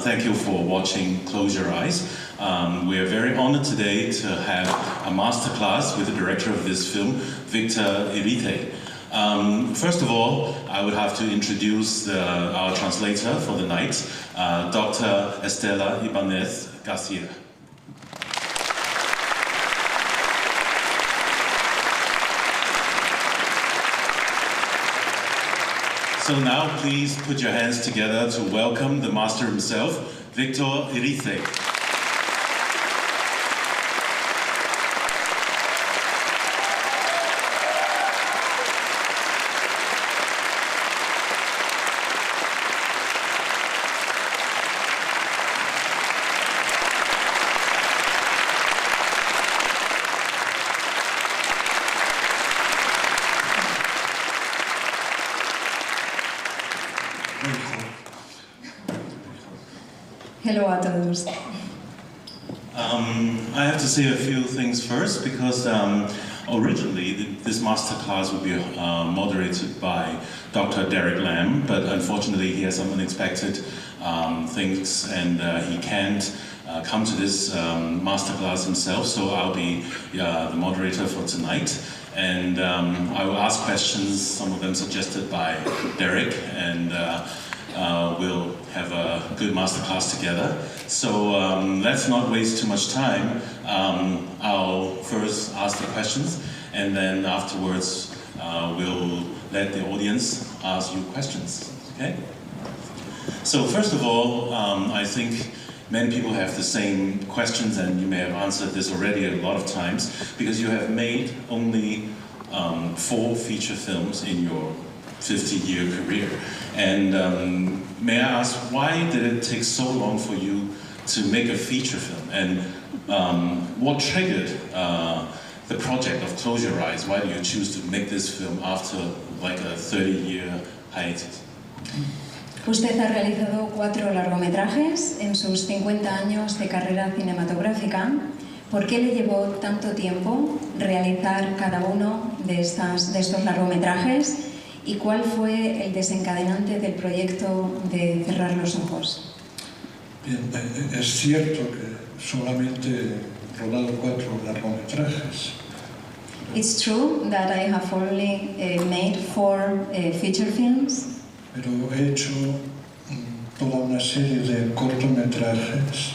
thank you for watching Close Your Eyes. We are very honored today to have a masterclass with the director of this film, Victor Erice. First of all, I would have to introduce our translator for the night, Dr. Estela Ibanez Garcia. So now please put your hands together to welcome the master himself, Victor Erice. Hello a todos. I have to say a few things first because originally this masterclass would be moderated by Dr. Derek Lam, but unfortunately he has some unexpected things and he can't come to this masterclass himself, so I'll be the moderator for tonight. And I will ask questions, some of them suggested by Derek, and we'll have a good masterclass together. So let's not waste too much time. I'll first ask the questions, and then afterwards we'll let the audience ask you questions. Okay? So first of all, I think many people have the same questions, and you may have answered this already a lot of times, because you have made only 4 feature films in your 50-year career. And may I ask, why did it take so long for you to make a feature film? And what triggered the project of Close Your Eyes? Why do you choose to make this film after like a 30-year hiatus? Usted ha realizado 4 largometrajes en sus 50 años de carrera cinematográfica. ¿Por qué le llevó tanto tiempo realizar cada uno de estos largometrajes? ¿Y cuál fue el desencadenante del proyecto de Cerrar los Ojos? Bien, es cierto que solamente he rodado 4 largometrajes. It's true that I have only made 4 feature films. Pero he hecho toda una serie de cortometrajes,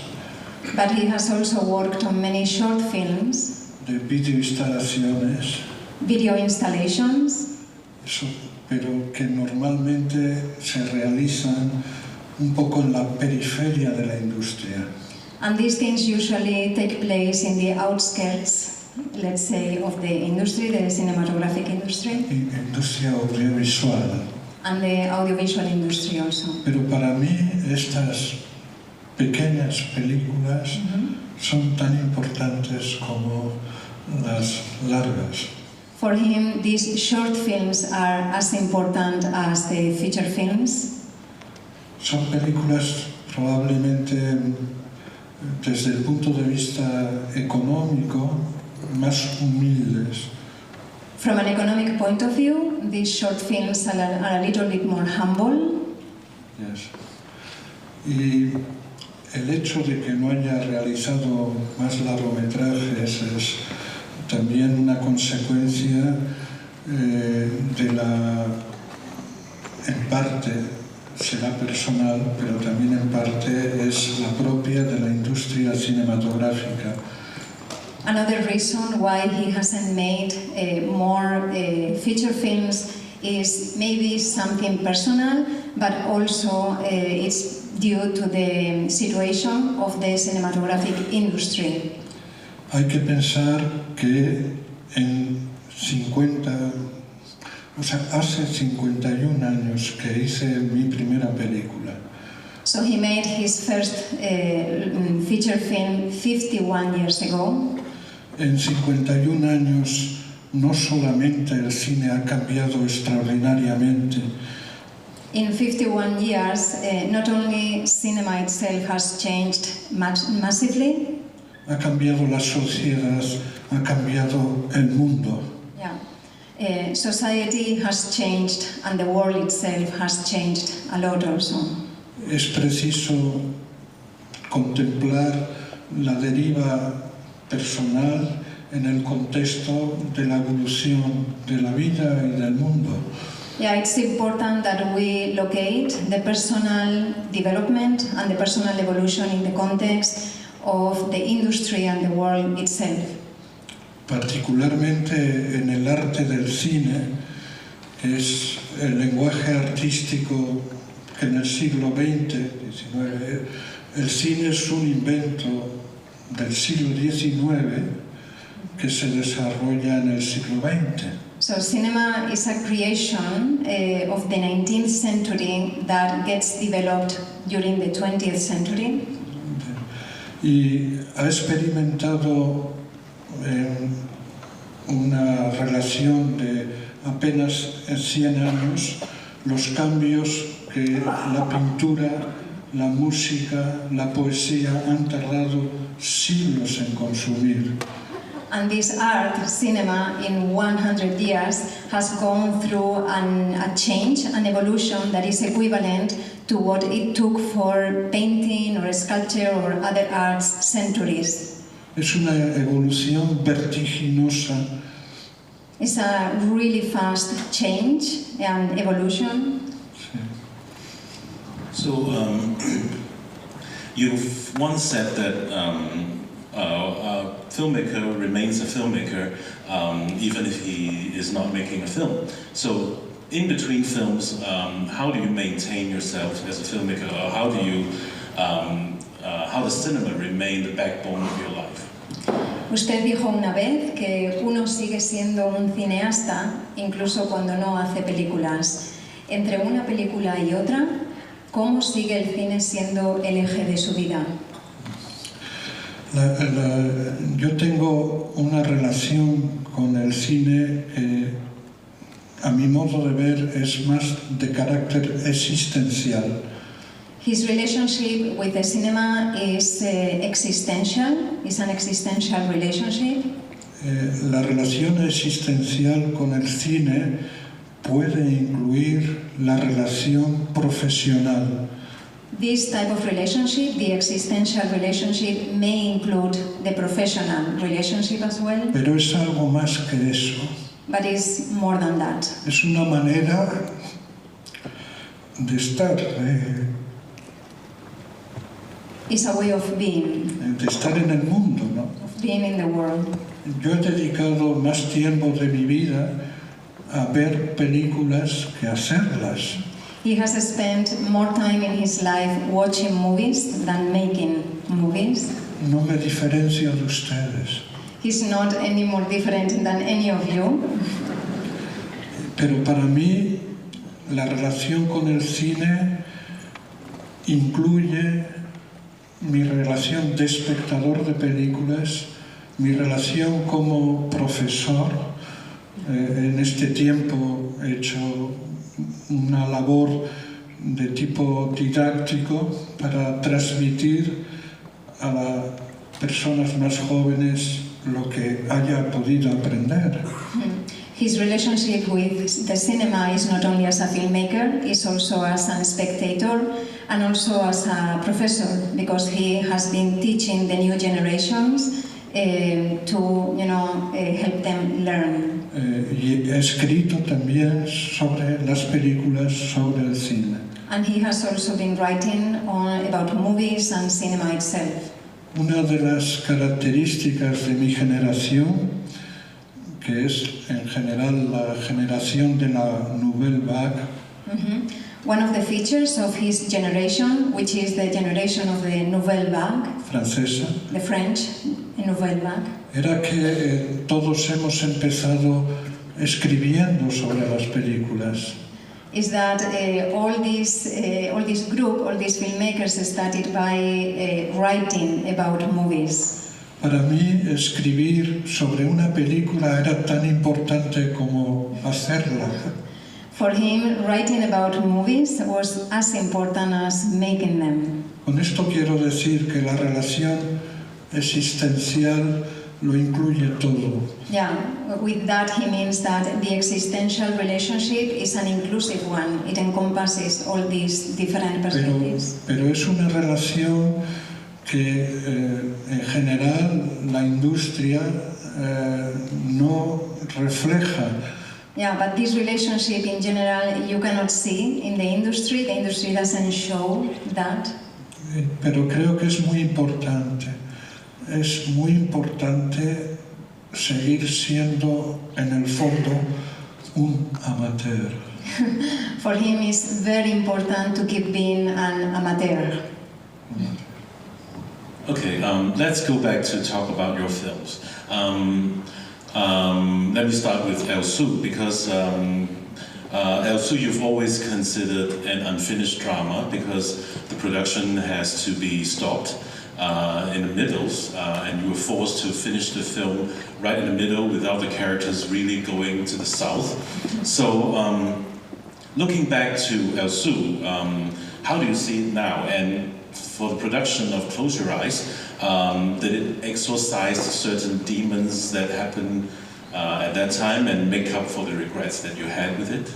But he has also worked on many short films, de videoinstalaciones, video installations, pero que normalmente se realizan un poco en la periferia de la industria. and these things usually take place in the outskirts, let's say, of the industry, the cinematographic industry, Industria audiovisual. and the audiovisual industry also. Pero para mí estas pequeñas películas son tan importantes como las largas. For him, these short films are as important as the feature films. Son películas probablemente desde el punto de vista económico más humildes. From an economic point of view, these short films are a little bit more humble. Yes. Y el hecho de que no haya realizado más largometrajes es también una consecuencia de la, en parte será personal, pero también en parte es la propia de la industria cinematográfica. Another reason why he hasn't made more feature films is maybe something personal, but also it's due to the situation of the cinematographic industry. Hay que pensar que hace 51 años que hice mi primera película. So he made his first feature film 51 years ago. En 51 años no solamente el cine ha cambiado extraordinariamente, In 51 years, not only cinema itself has changed massively, ha cambiado la sociedad, ha cambiado el mundo. yeah. Society has changed and the world itself has changed a lot also. Es preciso contemplar la deriva personal en el contexto de la evolución de la vida y del mundo. Yeah, it's important that we locate the personal development and the personal evolution in the context of the industry and the world itself. Particularmente en el arte del cine, que es el lenguaje artístico que en el siglo XX, XIX, el cine es un invento del siglo XIX que se desarrolla en el siglo XX. So cinema is a creation of the 19th century that gets developed during the 20th century. Y ha experimentado una relación de apenas 100 años los cambios que la pintura, la música, la poesía han tardado siglos en consumir. And this art, cinema, in 100 years has gone through a change, an evolution that is equivalent to what it took for painting or sculpture or other arts centuries. Es una evolución vertiginosa. It's a really fast change and evolution. So you've once said that a filmmaker remains a filmmaker even if he is not making a film. So in between films, how do you maintain yourself as a filmmaker? Or how do you, how does cinema remain the backbone of your life? Usted dijo una vez que uno sigue siendo un cineasta incluso cuando no hace películas. Entre una película y otra, ¿cómo sigue el cine siendo el eje de su vida? Yo tengo una relación con el cine que, a mi modo de ver, es más de carácter existencial. His relationship with the cinema is existential, is an existential relationship. La relación existencial con el cine puede incluir la relación profesional. This type of relationship, the existential relationship, may include the professional relationship as well, Pero es algo más que eso. but it's more than that. Es una manera de estar, It's a way of being en el mundo, ¿no? in the world. Yo he dedicado más tiempo de mi vida a ver películas que a hacerlas. He has spent more time in his life watching movies than making movies. No me diferencio de ustedes. He's not any more different than any of you. Pero para mí, la relación con el cine incluye mi relación de espectador de películas, mi relación como profesor. En este tiempo he hecho una labor de tipo didáctico para transmitir a las personas más jóvenes lo que haya podido aprender. His relationship with the cinema is not only as a filmmaker, it's also as a spectator and also as a professor, because he has been teaching the new generations to help them learn. Y he escrito también sobre las películas, sobre el cine. And he has also been writing about movies and cinema itself. Una de las características de mi generación, que es en general la generación de la Nouvelle Vague, One of the features of his generation, which is the generation of the Nouvelle Vague, francesa, the French Nouvelle Vague, era que todos hemos empezado escribiendo sobre las películas. is that all these filmmakers started by writing about movies. Para mí, escribir sobre una película era tan importante como hacerla. For him, writing about movies was as important as making them. Con esto quiero decir que la relación existencial lo incluye todo. Yeah, with that he means that the existential relationship is an inclusive one. It encompasses all these different perspectives. Pero es una relación que en general la industria no refleja. Yeah, but this relationship in general you cannot see in the industry. The industry doesn't show that. Pero creo que es muy importante. Es muy importante seguir siendo en el fondo un amateur. For him, it's very important to keep being an amateur. Okay, let's go back to talk about your films. Let me start with El Sur, because El Sur you've always considered an unfinished drama because the production has to be stopped in the middles, and you were forced to finish the film right in the middle without the characters really going to the south. So, looking back to El Sur, how do you see it now? And for the production of Close Your Eyes, did it exorcise certain demons that happened at that time and make up for the regrets that you had with it?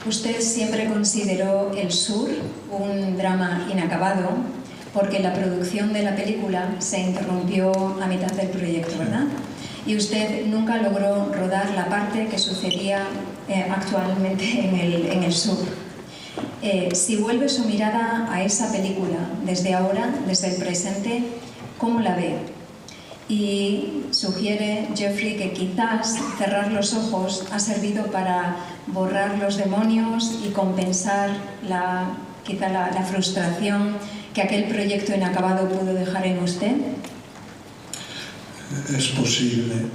Usted siempre consideró El Sur un drama inacabado porque la producción de la película se interrumpió a mitad del proyecto, ¿verdad? Y usted nunca logró rodar la parte que sucedía actualmente en el sur. Si vuelve su mirada a esa película desde ahora, desde el presente, ¿cómo la ve? Y sugiere Jeffrey que quizás cerrar los ojos ha servido para borrar los demonios y compensar quizá la frustración que aquel proyecto inacabado pudo dejar en usted. Es posible.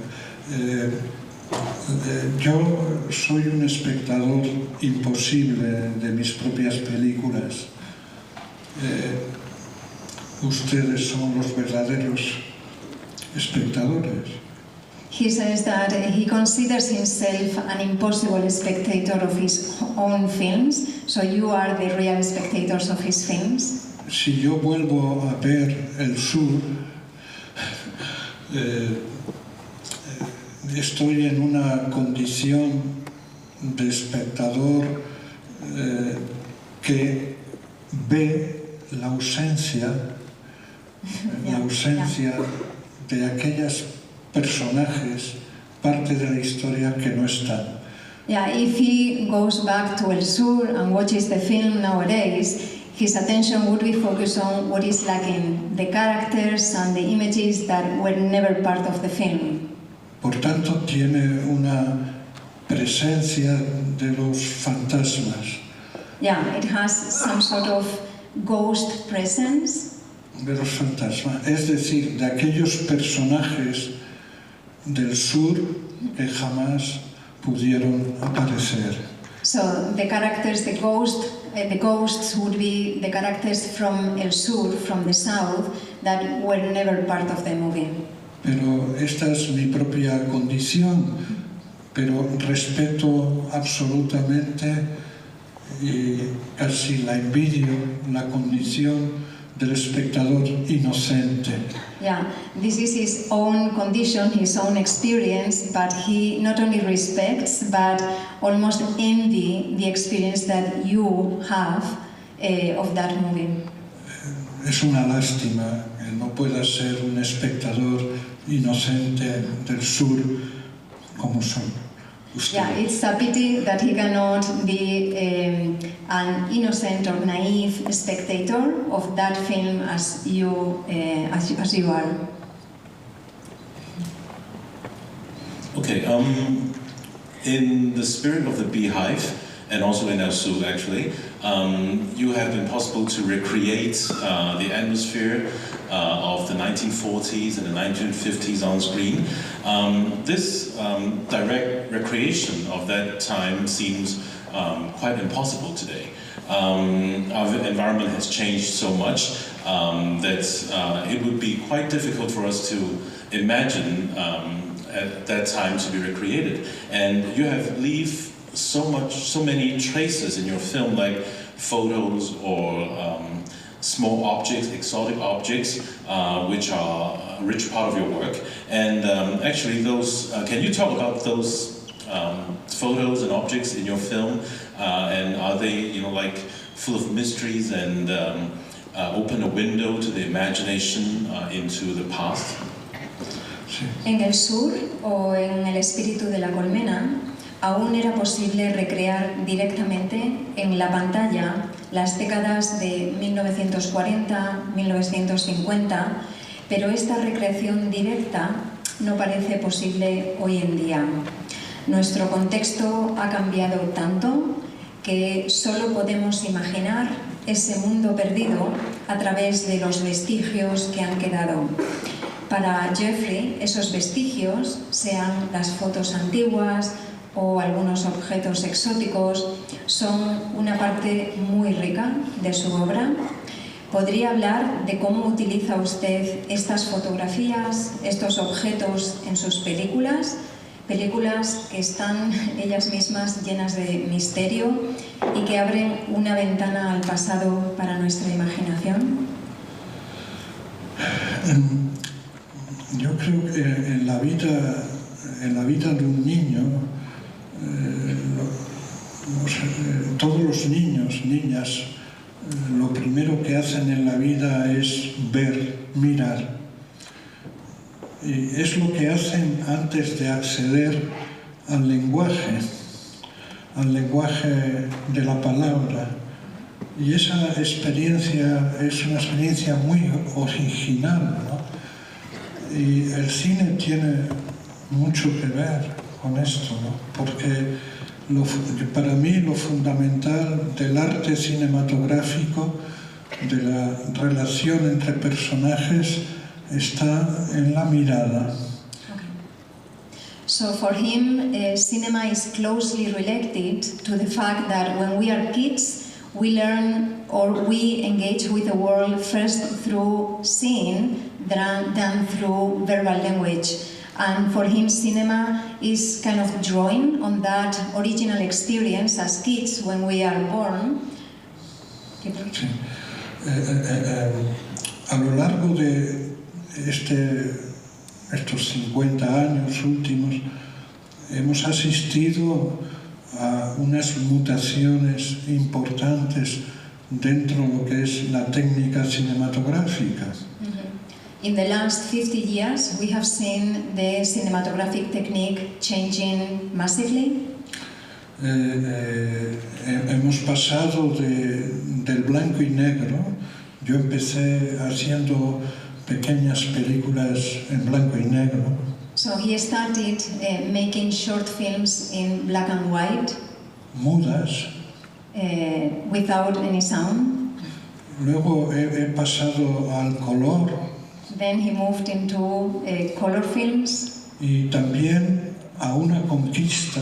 Yo soy un espectador imposible de mis propias películas. Ustedes son los verdaderos espectadores. He says that he considers himself an impossible spectator of his own films, so you are the real spectators of his films. Si yo vuelvo a ver El Sur, estoy en una condición de espectador que ve la ausencia de aquellos personajes, parte de la historia que no están. Yeah, if he goes back to El Sur and watches the film nowadays, his attention would be focused on what is lacking, the characters and the images that were never part of the film. Por tanto, tiene una presencia de los fantasmas. Yeah, it has some sort of ghost presence. De los fantasmas, es decir, de aquellos personajes del sur que jamás pudieron aparecer. So the characters, the ghosts would be the characters from El Sur, from the south, that were never part of the movie. Pero esta es mi propia condición, pero respeto absolutamente y casi la envidio la condición del espectador inocente. Yeah, this is his own condition, his own experience, but he not only respects, but almost envy the experience that you have of that movie. Es una lástima que no pueda ser un espectador inocente del sur como son ustedes. Yeah, it's a pity that he cannot be an innocent or naive spectator of that film as you are. Okay, in the spirit of the Beehive, and also in El Sur actually, you have been possible to recreate the atmosphere of the 1940s and the 1950s on screen. This direct recreation of that time seems quite impossible today. Our environment has changed so much that it would be quite difficult for us to imagine at that time to be recreated. And you have so many traces in your film, like photos or small objects, exotic objects, which are a rich part of your work. And actually, those can you talk about those photos and objects in your film? And are they, like, full of mysteries and open a window to the imagination into the past. Sí. En el sur, o en el espíritu de la colmena, aún era posible recrear directamente en la pantalla las décadas de 1940-1950, pero esta recreación directa no parece posible hoy en día. Nuestro contexto ha cambiado tanto que solo podemos imaginar ese mundo perdido a través de los vestigios que han quedado. Para Jeffrey, esos vestigios, sean las fotos antiguas o algunos objetos exóticos, son una parte muy rica de su obra. ¿Podría hablar de cómo utiliza usted estas fotografías, estos objetos en sus películas? Películas que están ellas mismas llenas de misterio y que abren una ventana al pasado para nuestra imaginación. Yo creo que en la vida de un niño, todos los niños, niñas, lo primero que hacen en la vida es ver, mirar. Y es lo que hacen antes de acceder al lenguaje de la palabra. Y esa experiencia es una experiencia muy original, ¿no? Y el cine tiene mucho que ver con esto, ¿no? Porque para mí lo fundamental del arte cinematográfico, de la relación entre personajes, está en la mirada. Okay. So for him, cinema is closely related to the fact that when we are kids, we learn or we engage with the world first through seeing than through verbal language. And for him, cinema is kind of drawing on that original experience as kids when we are born. Sí. A lo largo de estos 50 años últimos, hemos asistido a unas mutaciones importantes dentro de lo que es la técnica cinematográfica. In the last 50 years, we have seen the cinematographic technique changing massively. Hemos pasado del blanco y negro. Yo empecé haciendo pequeñas películas en blanco y negro. So he started making short films in black and white, Mudas. without any sound. Luego he pasado al color. Then he moved into color films. Y también a una conquista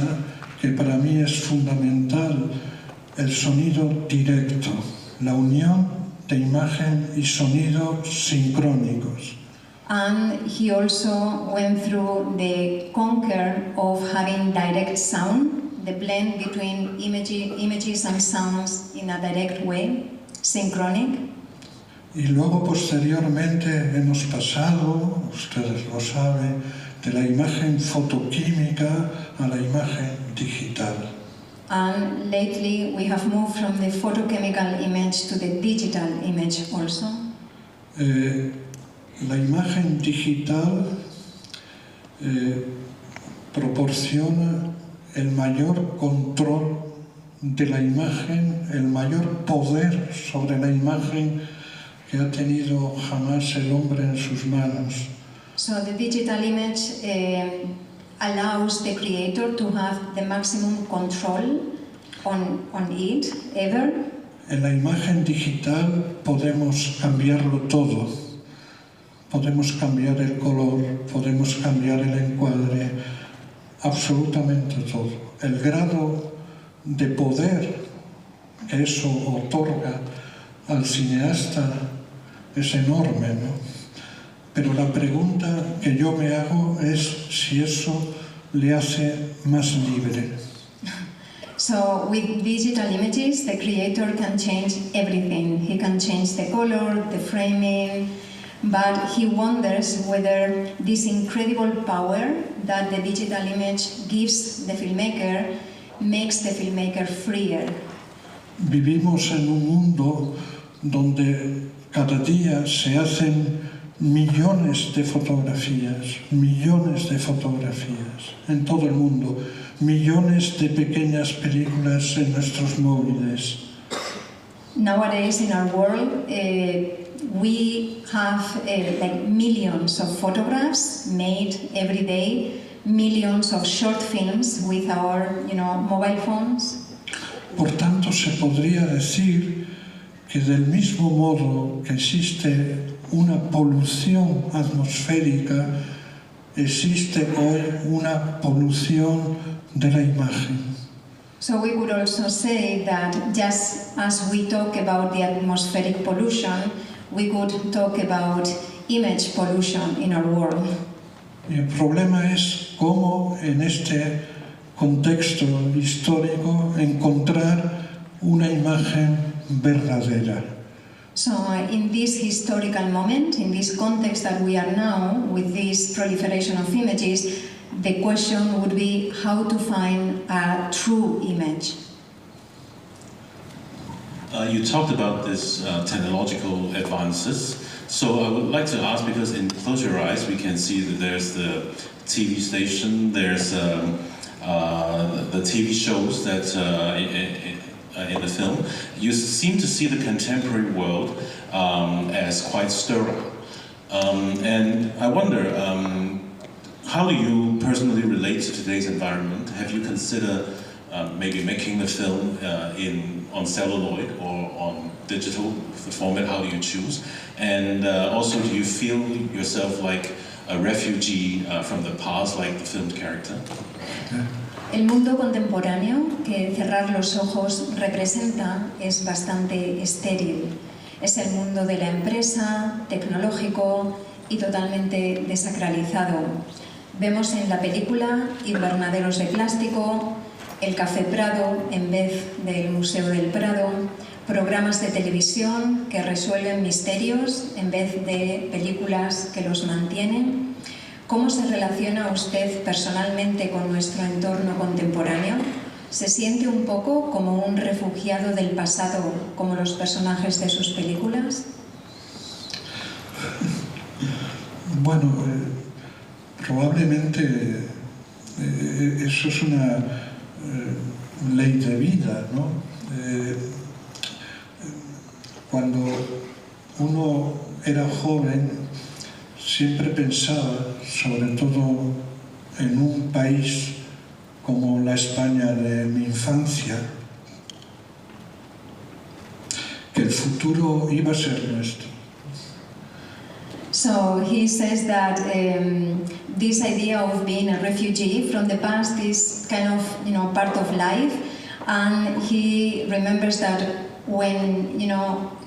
que para mí es fundamental, el sonido directo, la unión de imagen y sonido sincrónicos. And he also went through the conquer of having direct sound, the blend between images and sounds in a direct way, synchronic. Y luego posteriormente hemos pasado, ustedes lo saben, de la imagen fotoquímica a la imagen digital. And lately we have moved from the photochemical image to the digital image also. La imagen digital proporciona el mayor control de la imagen, el mayor poder sobre la imagen que ha tenido jamás el hombre en sus manos. So the digital image allows the creator to have the maximum control on it ever. En la imagen digital podemos cambiarlo todo. Podemos cambiar el color, podemos cambiar el encuadre, absolutamente todo. El grado de poder que eso otorga al cineasta es enorme, ¿no? Pero la pregunta que yo me hago es si eso le hace más libre. So with digital images, the creator can change everything. He can change the color, the framing, but he wonders whether this incredible power that the digital image gives the filmmaker makes the filmmaker freer. Vivimos en un mundo donde cada día se hacen millones de fotografías en todo el mundo, millones de pequeñas películas en nuestros móviles. Nowadays in our world, we have like millions of photographs made every day, millions of short films with our, mobile phones. Por tanto, se podría decir que del mismo modo que existe una polución atmosférica, existe hoy una polución de la imagen. So we could also say that just as we talk about the atmospheric pollution, we could talk about image pollution in our world. Y el problema es cómo en este contexto histórico encontrar una imagen verdadera. So in this historical moment, in this context that we are now, with this proliferation of images, the question would be how to find a true image. You talked about this technological advances. So I would like to ask, because in Close Your Eyes we can see that there's the TV station, there's the TV shows that in the film. You seem to see the contemporary world as quite sterile. And I wonder, how do you personally relate to today's environment? Have you considered maybe making the film on celluloid or on digital format? How do you choose? And also, do you feel yourself like a refugee from the past, like the filmed character? El mundo contemporáneo que cerrar los ojos representa es bastante estéril. Es el mundo de la empresa, tecnológico y totalmente desacralizado. Vemos en la película invernaderos de plástico, el Café Prado en vez del Museo del Prado, programas de televisión que resuelven misterios en vez de películas que los mantienen. ¿Cómo se relaciona usted personalmente con nuestro entorno contemporáneo? ¿Se siente un poco como un refugiado del pasado, como los personajes de sus películas? Bueno, probablemente eso es una ley de vida, ¿no? Cuando uno era joven, siempre pensaba, sobre todo en un país como la España de mi infancia, que el futuro iba a ser nuestro. So he says that this idea of being a refugee from the past is kind of, part of life, and he remembers that when,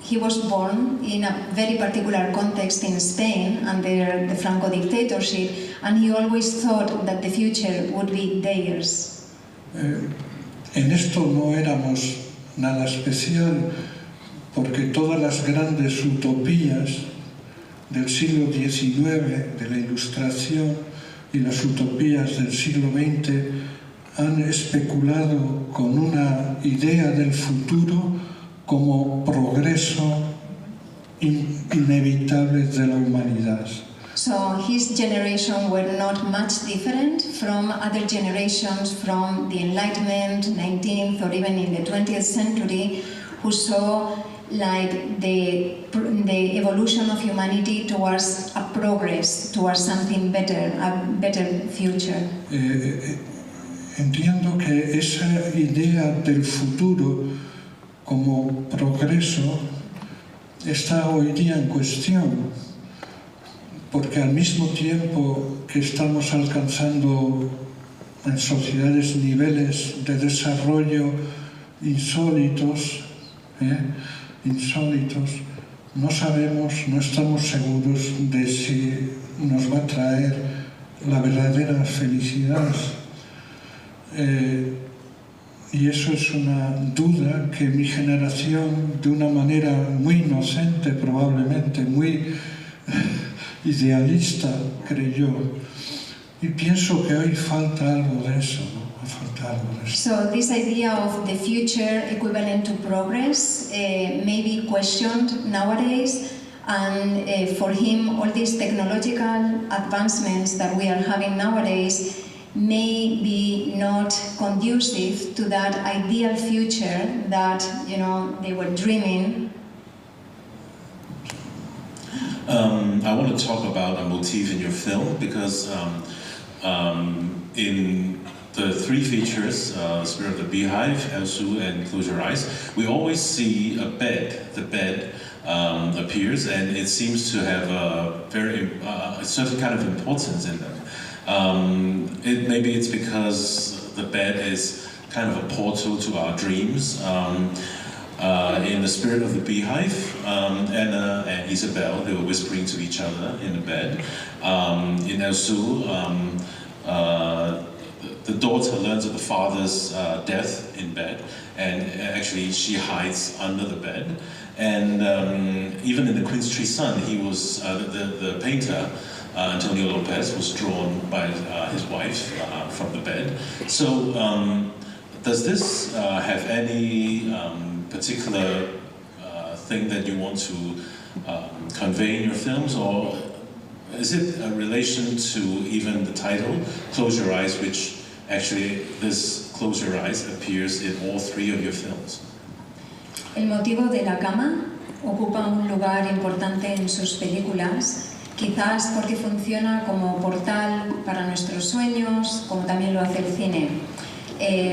he was born in a very particular context in Spain under the Franco dictatorship, and he always thought that the future would be theirs. En esto no éramos nada especial, porque todas las grandes utopías del siglo XIX, de la Ilustración, y las utopías del siglo XX han especulado con una idea del futuro como progreso inevitable de la humanidad. So his generation were not much different from other generations from the Enlightenment, 19th or even in the 20th century, who saw like the evolution of humanity towards a progress, towards something better, a better future. Entiendo que esa idea del futuro como progreso está hoy día en cuestión, porque al mismo tiempo que estamos alcanzando en sociedades niveles de desarrollo insólitos, no sabemos, no estamos seguros de si nos va a traer la verdadera felicidad. Y eso es una duda que mi generación, de una manera muy inocente, probablemente muy idealista, creyó. Y pienso que hoy falta algo de eso, ¿no? Falta algo de eso. So this idea of the future equivalent to progress may be questioned nowadays, And for him, all these technological advancements that we are having nowadays may be not conducive to that ideal future that they were dreaming. I want to talk about a motif in your film because in the three features, Spirit of the Beehive, El Su, and Close Your Eyes, we always see a bed. The bed appears, and it seems to have a certain kind of importance in them. Maybe it's because the bed is kind of a portal to our dreams. In the Spirit of the Beehive, Anna and Isabel, they were whispering to each other in the bed. In El Su, the daughter learns of the father's death in bed, and actually she hides under the bed. And even in the Queen's Tree Sun, he was the painter. Antonio Lopez was drawn by his wife from the bed. So, does this have any particular thing that you want to convey in your films, or is it a relation to even the title, Close Your Eyes, which actually this Close Your Eyes appears in all three of your films? El motivo de la cama ocupa un lugar importante en sus películas, quizás porque funciona como portal para nuestros sueños, como también lo hace el cine.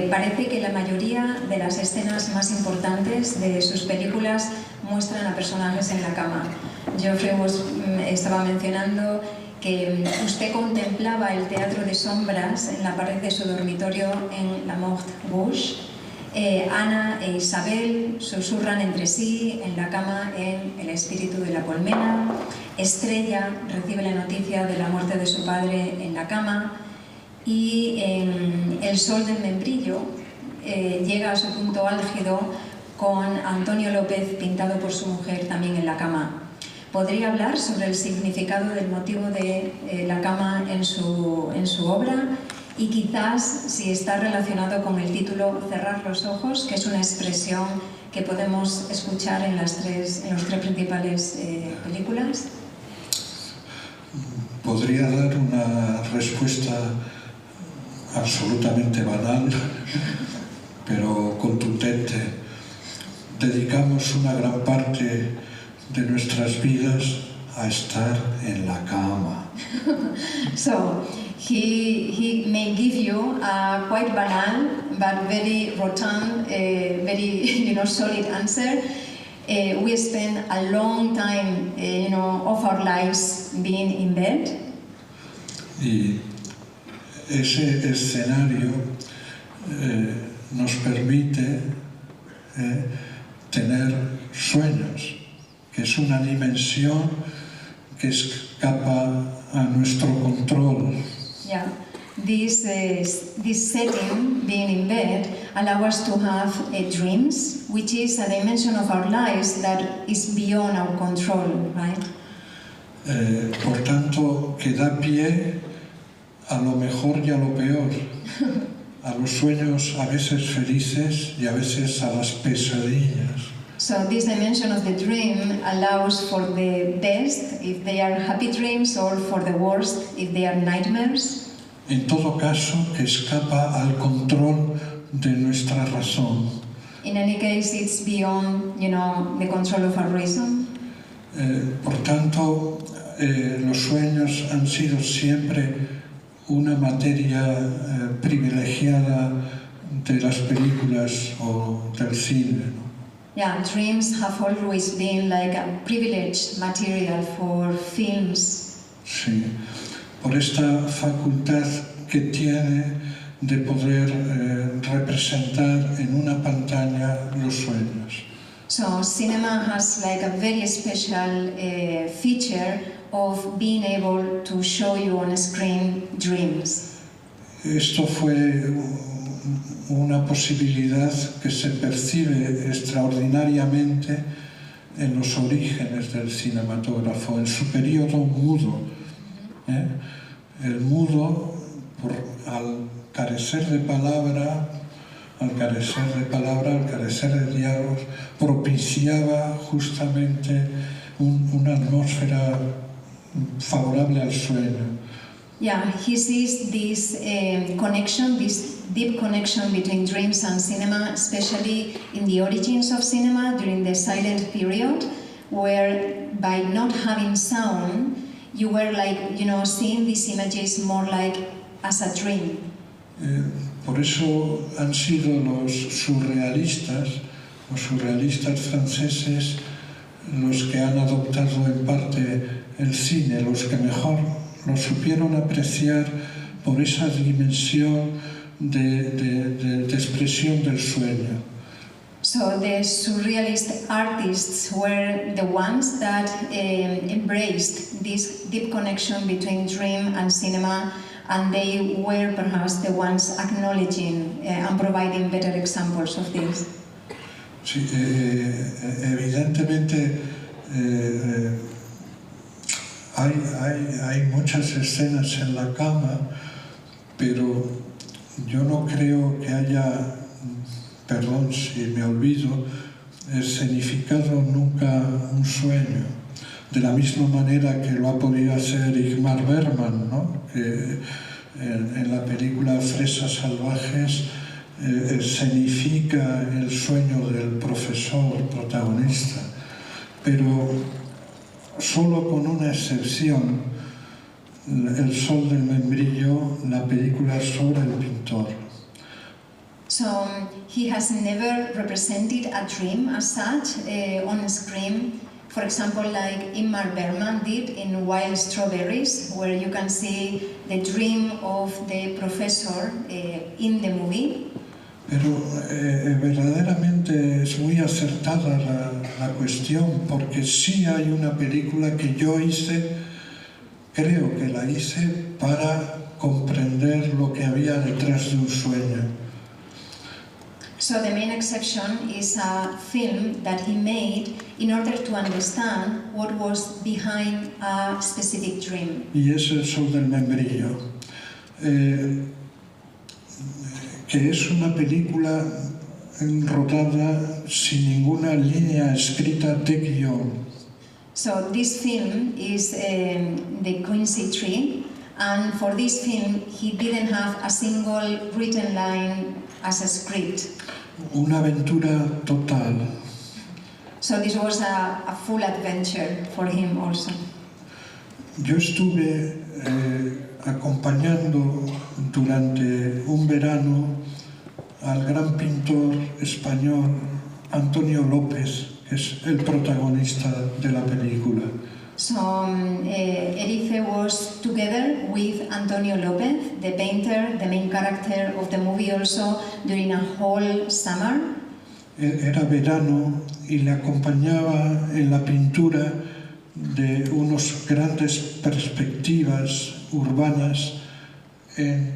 Parece que la mayoría de las escenas más importantes de sus películas muestran a personajes en la cama. Geoffrey estaba mencionando que usted contemplaba el teatro de sombras en la pared de su dormitorio en La Morte Rouge. Ana e Isabel susurran entre sí en la cama en El espíritu de la colmena. Estrella recibe la noticia de la muerte de su padre en la cama. Y El sol del membrillo llega a su punto álgido con Antonio López pintado por su mujer también en la cama. ¿Podría hablar sobre el significado del motivo de la cama en su obra? Y quizás si está relacionado con el título Cerrar los ojos, que es una expresión que podemos escuchar en los tres principales películas. Podría dar una respuesta absolutamente banal, pero contundente. Dedicamos una gran parte de nuestras vidas a estar en la cama. So, he may give you a quite banal but very rotund, very solid answer. We spend a long time, of our lives being in bed. Y ese escenario nos permite tener sueños, que es una dimensión que escapa a nuestro control. Yeah, this setting, being in bed, allows us to have dreams, which is a dimension of our lives that is beyond our control, right? Por tanto, que da pie a lo mejor y a lo peor, a los sueños a veces felices y a veces a las pesadillas. So this dimension of the dream allows for the best if they are happy dreams, or for the worst if they are nightmares. En todo caso, que escapa al control de nuestra razón. In any case, it's beyond, the control of our reason. Por tanto, los sueños han sido siempre una materia privilegiada de las películas o del cine, ¿no? Yeah, dreams have always been like a privileged material for films. Sí, por esta facultad que tiene de poder representar en una pantalla los sueños. So cinema has like a very special feature of being able to show you on screen dreams. Esto fue una posibilidad que se percibe extraordinariamente en los orígenes del cinematógrafo, en su periodo mudo. El mudo, al carecer de palabra, al carecer de diálogos, propiciaba justamente una atmósfera favorable al sueño. Yeah, he sees this connection, this deep connection between dreams and cinema, especially in the origins of cinema during the silent period, where by not having sound, you were like, seeing these images more like as a dream. Por eso han sido los surrealistas franceses, los que han adoptado en parte el cine, los que mejor lo supieron apreciar por esa dimensión de expresión del sueño. So the surrealist artists were the ones that embraced this deep connection between dream and cinema, and they were perhaps the ones acknowledging and providing better examples of this. Sí, evidentemente hay muchas escenas en la cama, pero yo no creo que haya, perdón si me olvido, escenificado nunca un sueño, de la misma manera que lo ha podido hacer Ingmar Bergman, ¿no? Que en la película Fresas Salvajes escenifica el sueño del profesor protagonista, pero solo con una excepción, El sol del membrillo, la película sobre el pintor. So he has never represented a dream as such on screen. For example, like Ingmar Bergman did in Wild Strawberries, where you can see the dream of the professor in the movie. Pero verdaderamente es muy acertada la cuestión, porque sí hay una película que yo hice, creo que la hice para comprender lo que había detrás de un sueño. So the main exception is a film that he made in order to understand what was behind a specific dream. Y es El sol del membrillo, que es una película rodada sin ninguna línea escrita de guión. So this film is The Quincy Tree, and for this film he didn't have a single written line as a script. Una aventura total. So this was a full adventure for him also. Yo estuve acompañando durante un verano al gran pintor español Antonio López, que es el protagonista de la película. So Erice was together with Antonio López, the painter, the main character of the movie also, during a whole summer. Era verano y le acompañaba en la pintura de unas grandes perspectivas urbanas en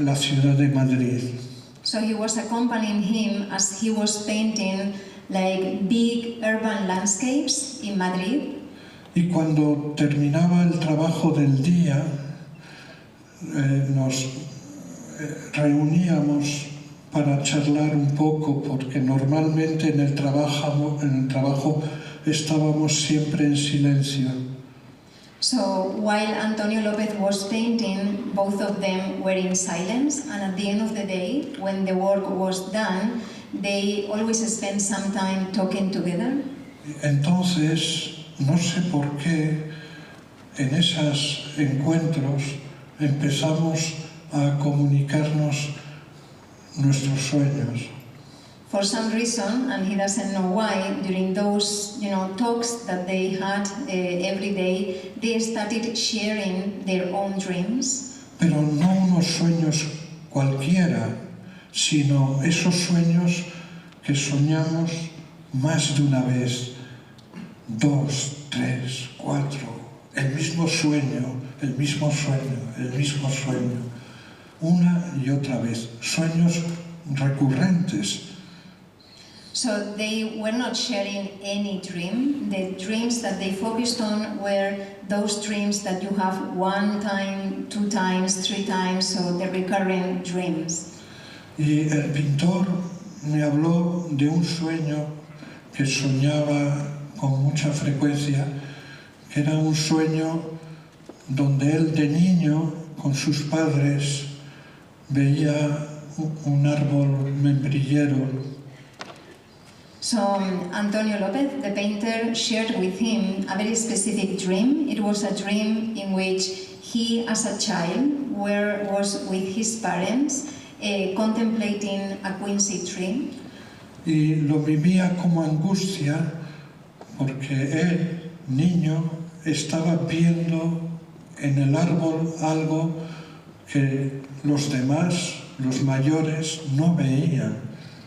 la ciudad de Madrid. So he was accompanying him as he was painting like big urban landscapes in Madrid. Y cuando terminaba el trabajo del día, nos reuníamos para charlar un poco, porque normalmente en el trabajo estábamos siempre en silencio. So while Antonio López was painting, both of them were in silence, and at the end of the day, when the work was done, they always spent some time talking together. Entonces, no sé por qué en esos encuentros empezamos a comunicarnos nuestros sueños. For some reason, and he doesn't know why, during those talks that they had every day, they started sharing their own dreams. Pero no unos sueños cualquiera, sino esos sueños que soñamos más de una vez, 2, 3, 4, el mismo sueño, el mismo sueño, el mismo sueño, una y otra vez, sueños recurrentes. So they were not sharing any dream. The dreams that they focused on were those dreams that you have 1 time, 2 times, 3 times, so the recurring dreams. Y el pintor me habló de un sueño que soñaba con mucha frecuencia, que era un sueño donde él de niño, con sus padres, veía un árbol membrillero. So Antonio López, the painter, shared with him a very specific dream. It was a dream in which he, as a child, was with his parents contemplating a quincy tree. Y lo vivía como angustia porque él, niño, estaba viendo en el árbol algo que los demás, los mayores, no veían.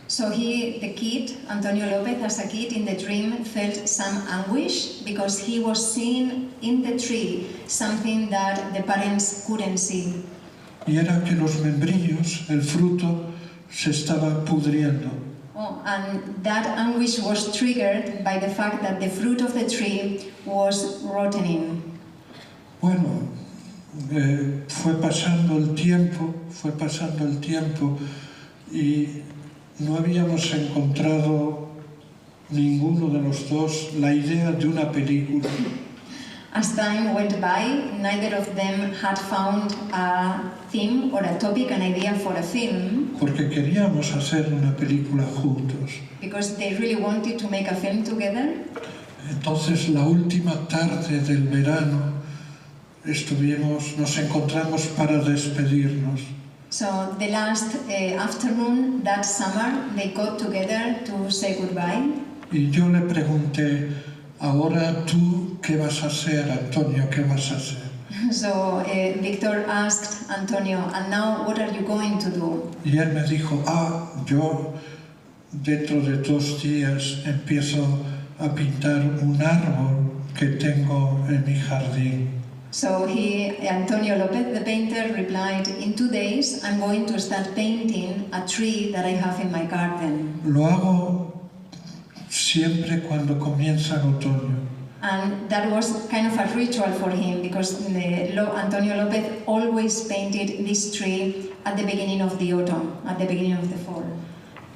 So he, the kid, Antonio López, as a kid in the dream, felt some anguish because he was seeing in the tree something that the parents couldn't see. Y era que los membrillos, el fruto, se estaba pudriendo. Oh, and that anguish was triggered by the fact that the fruit of the tree was rotting. Bueno, fue pasando el tiempo y no habíamos encontrado ninguno de los dos la idea de una película. As time went by, neither of them had found a theme or a topic, an idea for a film, Porque queríamos hacer una película juntos. because they really wanted to make a film together. Entonces la última tarde del verano nos encontramos para despedirnos. So the last afternoon that summer, they got together to say goodbye. Y yo le pregunté, ahora tú, ¿qué vas a hacer, Antonio? ¿Qué vas a hacer? So Victor asked Antonio, and now what are you going to do? Y él me dijo, yo dentro de 2 días empiezo a pintar un árbol que tengo en mi jardín. So Antonio López, the painter, replied, in 2 days I'm going to start painting a tree that I have in my garden. Lo hago siempre cuando comienza el otoño. And that was kind of a ritual for him because Antonio López always painted this tree at the beginning of the autumn, at the beginning of the fall.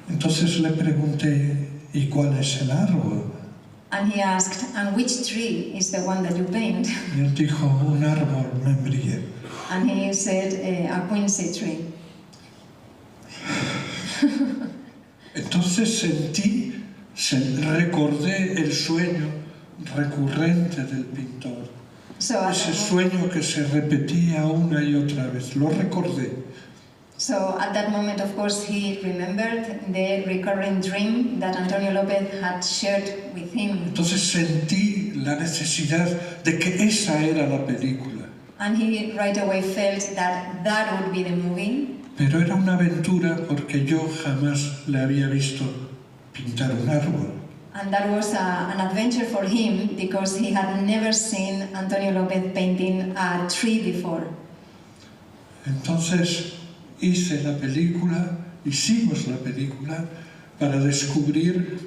Entonces le pregunté, ¿y cuál es el árbol? And he asked, and which tree is the one that you paint? Y él dijo, un árbol membrillero. And he said, a quincy tree. Entonces recordé el sueño recurrente del pintor. So at, Ese sueño que se repetía una y otra vez, lo recordé. so at that moment, of course, he remembered the recurring dream that Antonio López had shared with him. Entonces sentí la necesidad de que esa era la película. And he right away felt that that would be the movie. Pero era una aventura porque yo jamás le había visto pintar un árbol. And that was an adventure for him because he had never seen Antonio López painting a tree before. Entonces hicimos la película para descubrir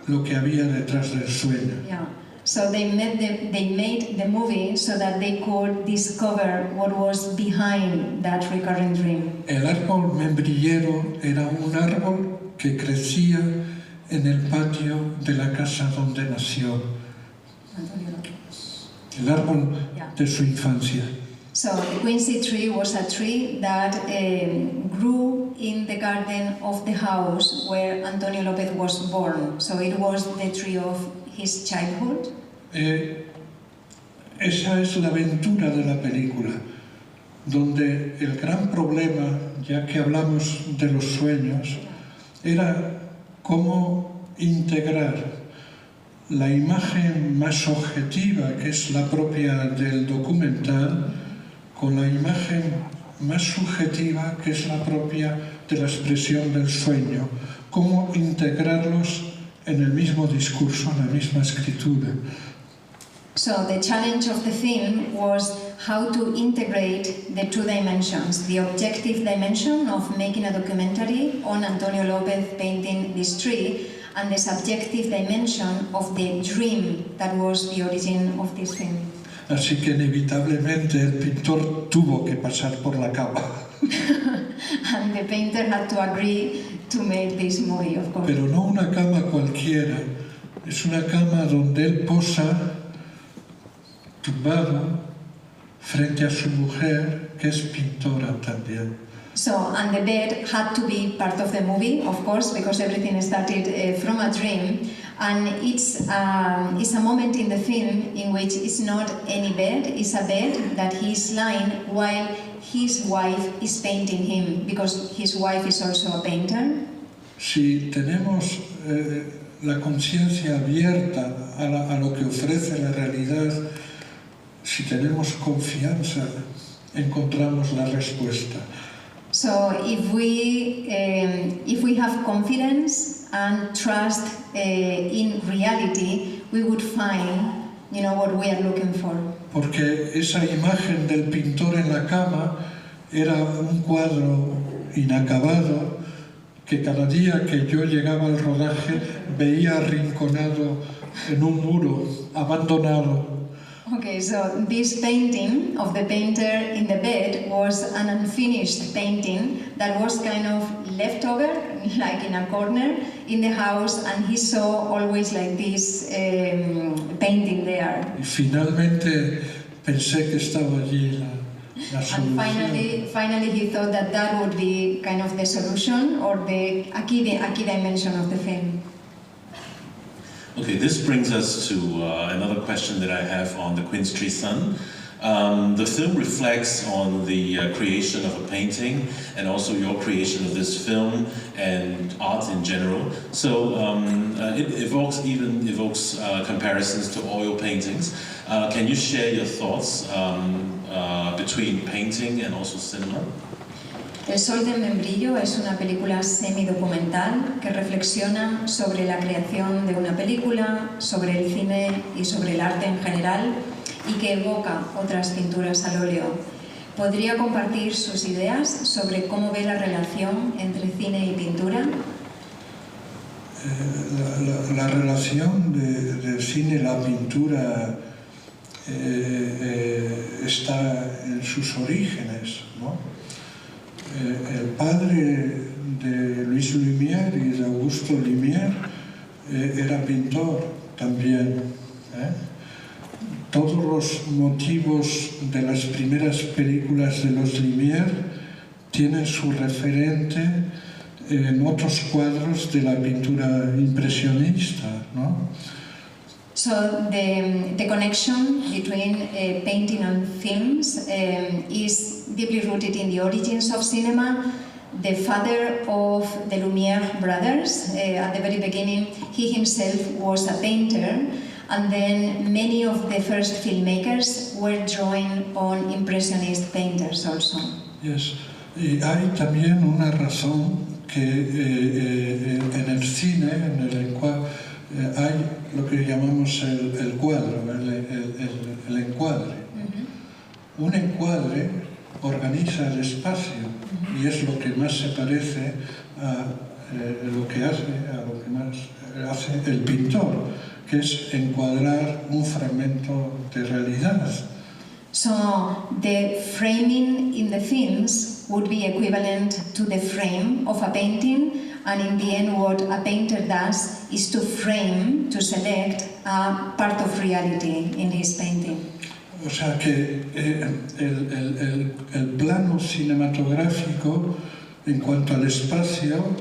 lo que había detrás del sueño. Yeah. So they made the movie so that they could discover what was behind that recurring dream. El árbol membrillero era un árbol que crecía en el patio de la casa donde nació, Antonio López. el árbol Yeah. de su infancia. So the quincy tree was a tree that grew in the garden of the house where Antonio López was born. So it was the tree of his childhood. Esa es la aventura de la película, donde el gran problema, ya que hablamos de los sueños, era cómo integrar la imagen más objetiva, que es la propia del documental, con la imagen más subjetiva, que es la propia de la expresión del sueño. Cómo integrarlos en el mismo discurso, en la misma escritura. So the challenge of the film was how to integrate the 2 dimensions, the objective dimension of making a documentary on Antonio López painting this tree, and the subjective dimension of the dream that was the origin of this film. Así que inevitablemente el pintor tuvo que pasar por la cama. And the painter had to agree to make this movie, of course. Pero no una cama cualquiera, Es una cama donde él posa tumbado frente a su mujer, que es pintora también. So, and the bed had to be part of the movie, of course, because everything started from a dream. And it's a moment in the film in which it's not any bed, it's a bed that he's lying while his wife is painting him, because his wife is also a painter. Si tenemos la conciencia abierta a lo que ofrece la realidad, si tenemos confianza, encontramos la respuesta. So if we have confidence and trust in reality, we would find, what we are looking for. Porque esa imagen del pintor en la cama era un cuadro inacabado que cada día que yo llegaba al rodaje veía arrinconado en un muro, abandonado. Okay, so this painting of the painter in the bed was an unfinished painting that was kind of left over, like in a corner in the house, and he saw always like this painting there. Y finalmente pensé que estaba allí la And solución. finally he thought that would be kind of the solution or a key dimension of the film. Okay, this brings us to another question that I have on the Queen's Tree Sun. The film reflects on the creation of a painting and also your creation of this film and art in general. So it evokes comparisons to oil paintings. Can you share your thoughts between painting and also cinema? El Sol de Membrillo es una película semidocumental que reflexiona sobre la creación de una película, sobre el cine y sobre el arte en general y que evoca otras pinturas al óleo. ¿Podría compartir sus ideas sobre cómo ve la relación entre cine y pintura? La relación del cine y la pintura está en sus orígenes, ¿no? El padre de Louis Lumière y de Auguste Lumière era pintor también. Todos los motivos de las primeras películas de los Lumière tienen su referente en otros cuadros de la pintura impresionista, ¿no? So the connection between painting and films is deeply rooted in the origins of cinema. The father of the Lumière brothers, at the very beginning, he himself was a painter, and then many of the first filmmakers were drawing on impressionist painters also. Yes. Y hay también una razón que en el cine, en el lenguaje, hay lo que llamamos el cuadro, el encuadre. Un encuadre organiza el espacio y es lo que más se parece a lo que hace el pintor, que es encuadrar un fragmento de realidad. So the framing in the films would be equivalent to the frame of a painting, and in the end what a painter does is to frame, to select a part of reality in his painting. O sea que el plano cinematográfico en cuanto al espacio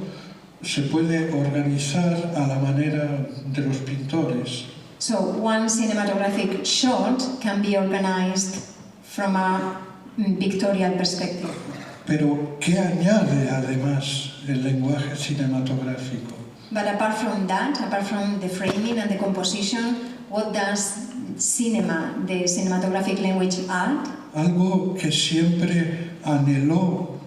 se puede organizar a la manera de los pintores. So one cinematographic shot can be organized from a pictorial perspective. Pero ¿qué añade además el lenguaje cinematográfico? But apart from that, apart from the framing and the composition, what does cinema, the cinematographic language, add? Algo que siempre anhelaron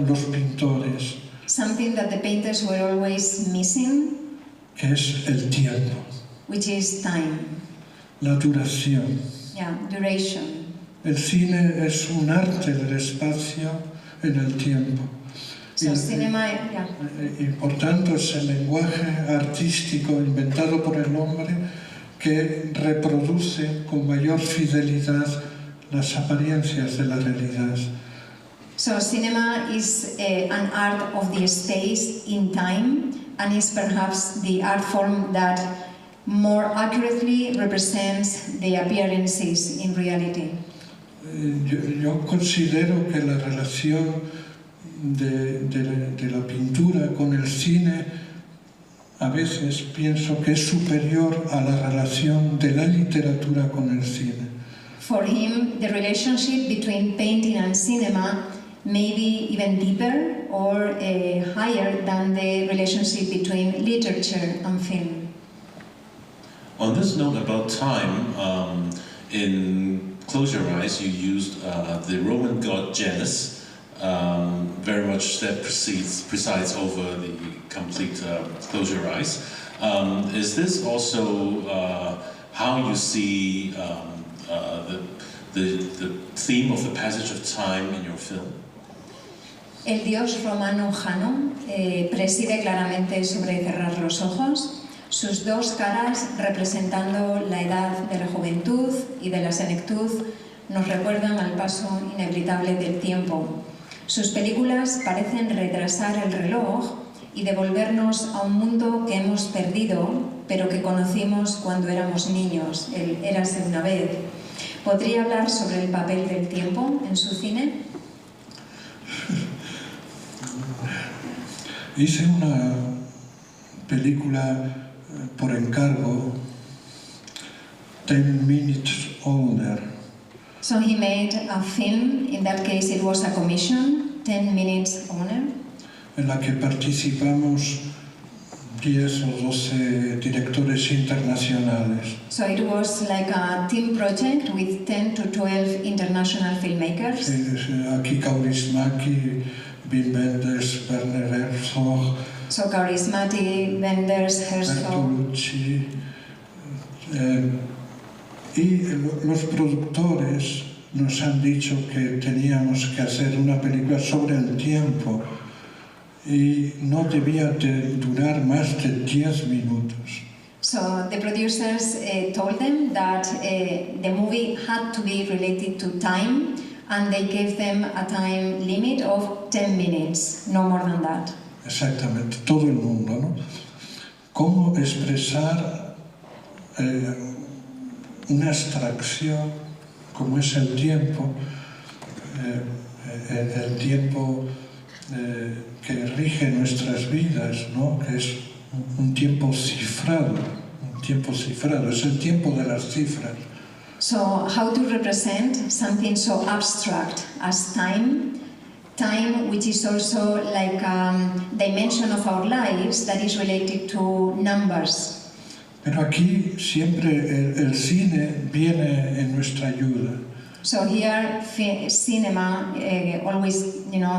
los pintores, Something that the painters were always missing, que es el tiempo, which is time, la duración. duration. El cine es un arte del espacio en el tiempo. So cinema, Y por tanto es el lenguaje artístico inventado por el hombre que reproduce con mayor fidelidad las apariencias de la realidad. So cinema is an art of the space in time and is perhaps the art form that more accurately represents the appearances in reality. Yo considero que la relación de la pintura con el cine a veces pienso que es superior a la relación de la literatura con el cine. For him, the relationship between painting and cinema may be even deeper or higher than the relationship between literature and film. On this note about time, in Close Your Eyes, you used the Roman god Janus, very much that presides over the complete Close Your Eyes. Is this also how you see the theme of the passage of time in your film? El dios romano Jano preside claramente sobre cerrar los ojos, sus dos caras representando la edad de la juventud y de la senectud nos recuerdan al paso inevitable del tiempo. Sus películas parecen retrasar el reloj y devolvernos a un mundo que hemos perdido, pero que conocimos cuando éramos niños, el érase una vez. ¿Podría hablar sobre el papel del tiempo en su cine? Hice una película por encargo, 10 Minutes Older. So he made a film, in that case it was a commission, 10 Minutes Older, En la que participamos 10 o 12 directores internacionales. so it was like a team project with 10 to 12 international filmmakers. Aquí Kaurismäki, Wim Wenders, Werner Herzog, So Kaurismäki, Wenders, Herzog. Bertolucci. Y los productores nos han dicho que teníamos que hacer una película sobre el tiempo y no debía de durar más de 10 minutos. So the producers told them that the movie had to be related to time, and they gave them a time limit of 10 minutes, no more than that. Exactamente, todo el mundo, ¿no? ¿Cómo expresar una abstracción como es el tiempo que rige nuestras vidas, ¿no? Que es un tiempo cifrado, es el tiempo de las cifras. So how to represent something so abstract as time, which is also like a dimension of our lives that is related to numbers. Pero aquí siempre el cine viene en nuestra ayuda. So here cinema always,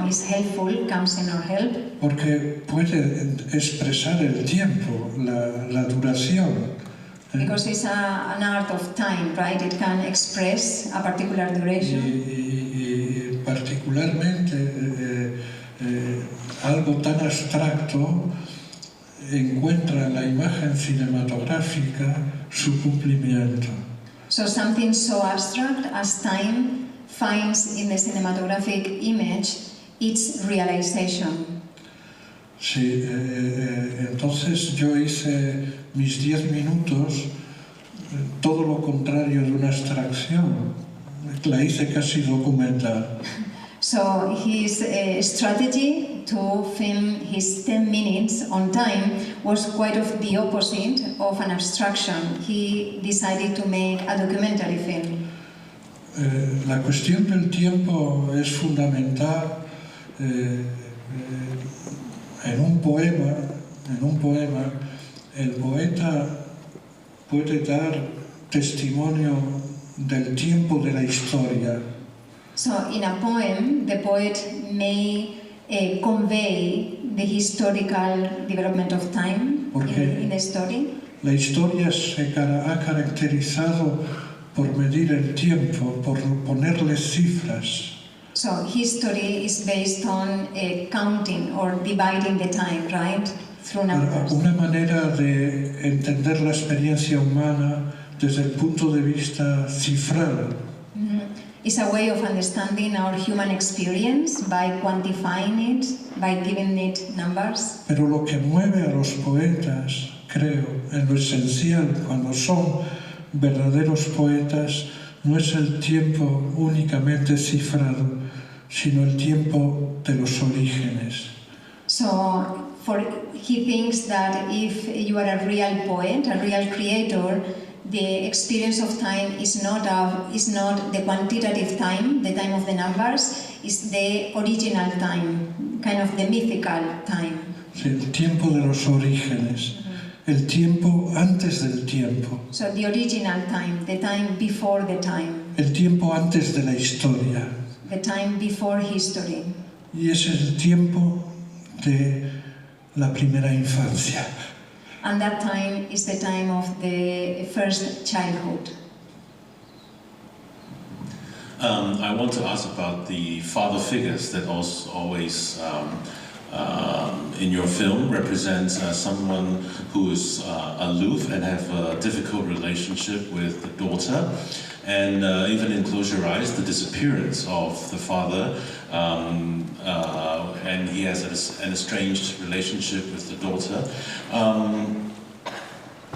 is helpful, comes in our help. Porque puede expresar el tiempo, la duración. Because it's an art of time, right? It can express a particular duration. Y particularmente algo tan abstracto encuentra en la imagen cinematográfica su cumplimiento. So something so abstract as time finds in the cinematographic image its realization. Sí, entonces yo hice mis 10 minutos, todo lo contrario de una abstracción, la hice casi documental. So his strategy to film his 10 minutes on time was quite of the opposite of an abstraction. He decided to make a documentary film. La cuestión del tiempo es fundamental. En un poema, el poeta puede dar testimonio del tiempo de la historia. So in a poem, the poet may convey the historical development of time in the story. La historia se ha caracterizado por medir el tiempo, por ponerle cifras. So history is based on counting or dividing the time, right? Through numbers. Una manera de entender la experiencia humana desde el punto de vista cifrado. Mm-hmm. It's a way of understanding our human experience by quantifying it, by giving it numbers. Pero lo que mueve a los poetas, creo, en lo esencial, cuando son verdaderos poetas, no es el tiempo únicamente cifrado, sino el tiempo de los orígenes. So he thinks that if you are a real poet, a real creator, the experience of time is not the quantitative time, the time of the numbers, is the original time, kind of the mythical time. Sí, el tiempo de los orígenes, el tiempo antes del tiempo, So the original time, the time before the time, el tiempo antes de la historia. the time before history. Y es el tiempo de la primera infancia. And that time is the time of the first childhood. I want to ask about the father figures that also always in your film represents someone who is aloof and have a difficult relationship with the daughter. And even in Close Your Eyes, the disappearance of the father, and he has an estranged relationship with the daughter.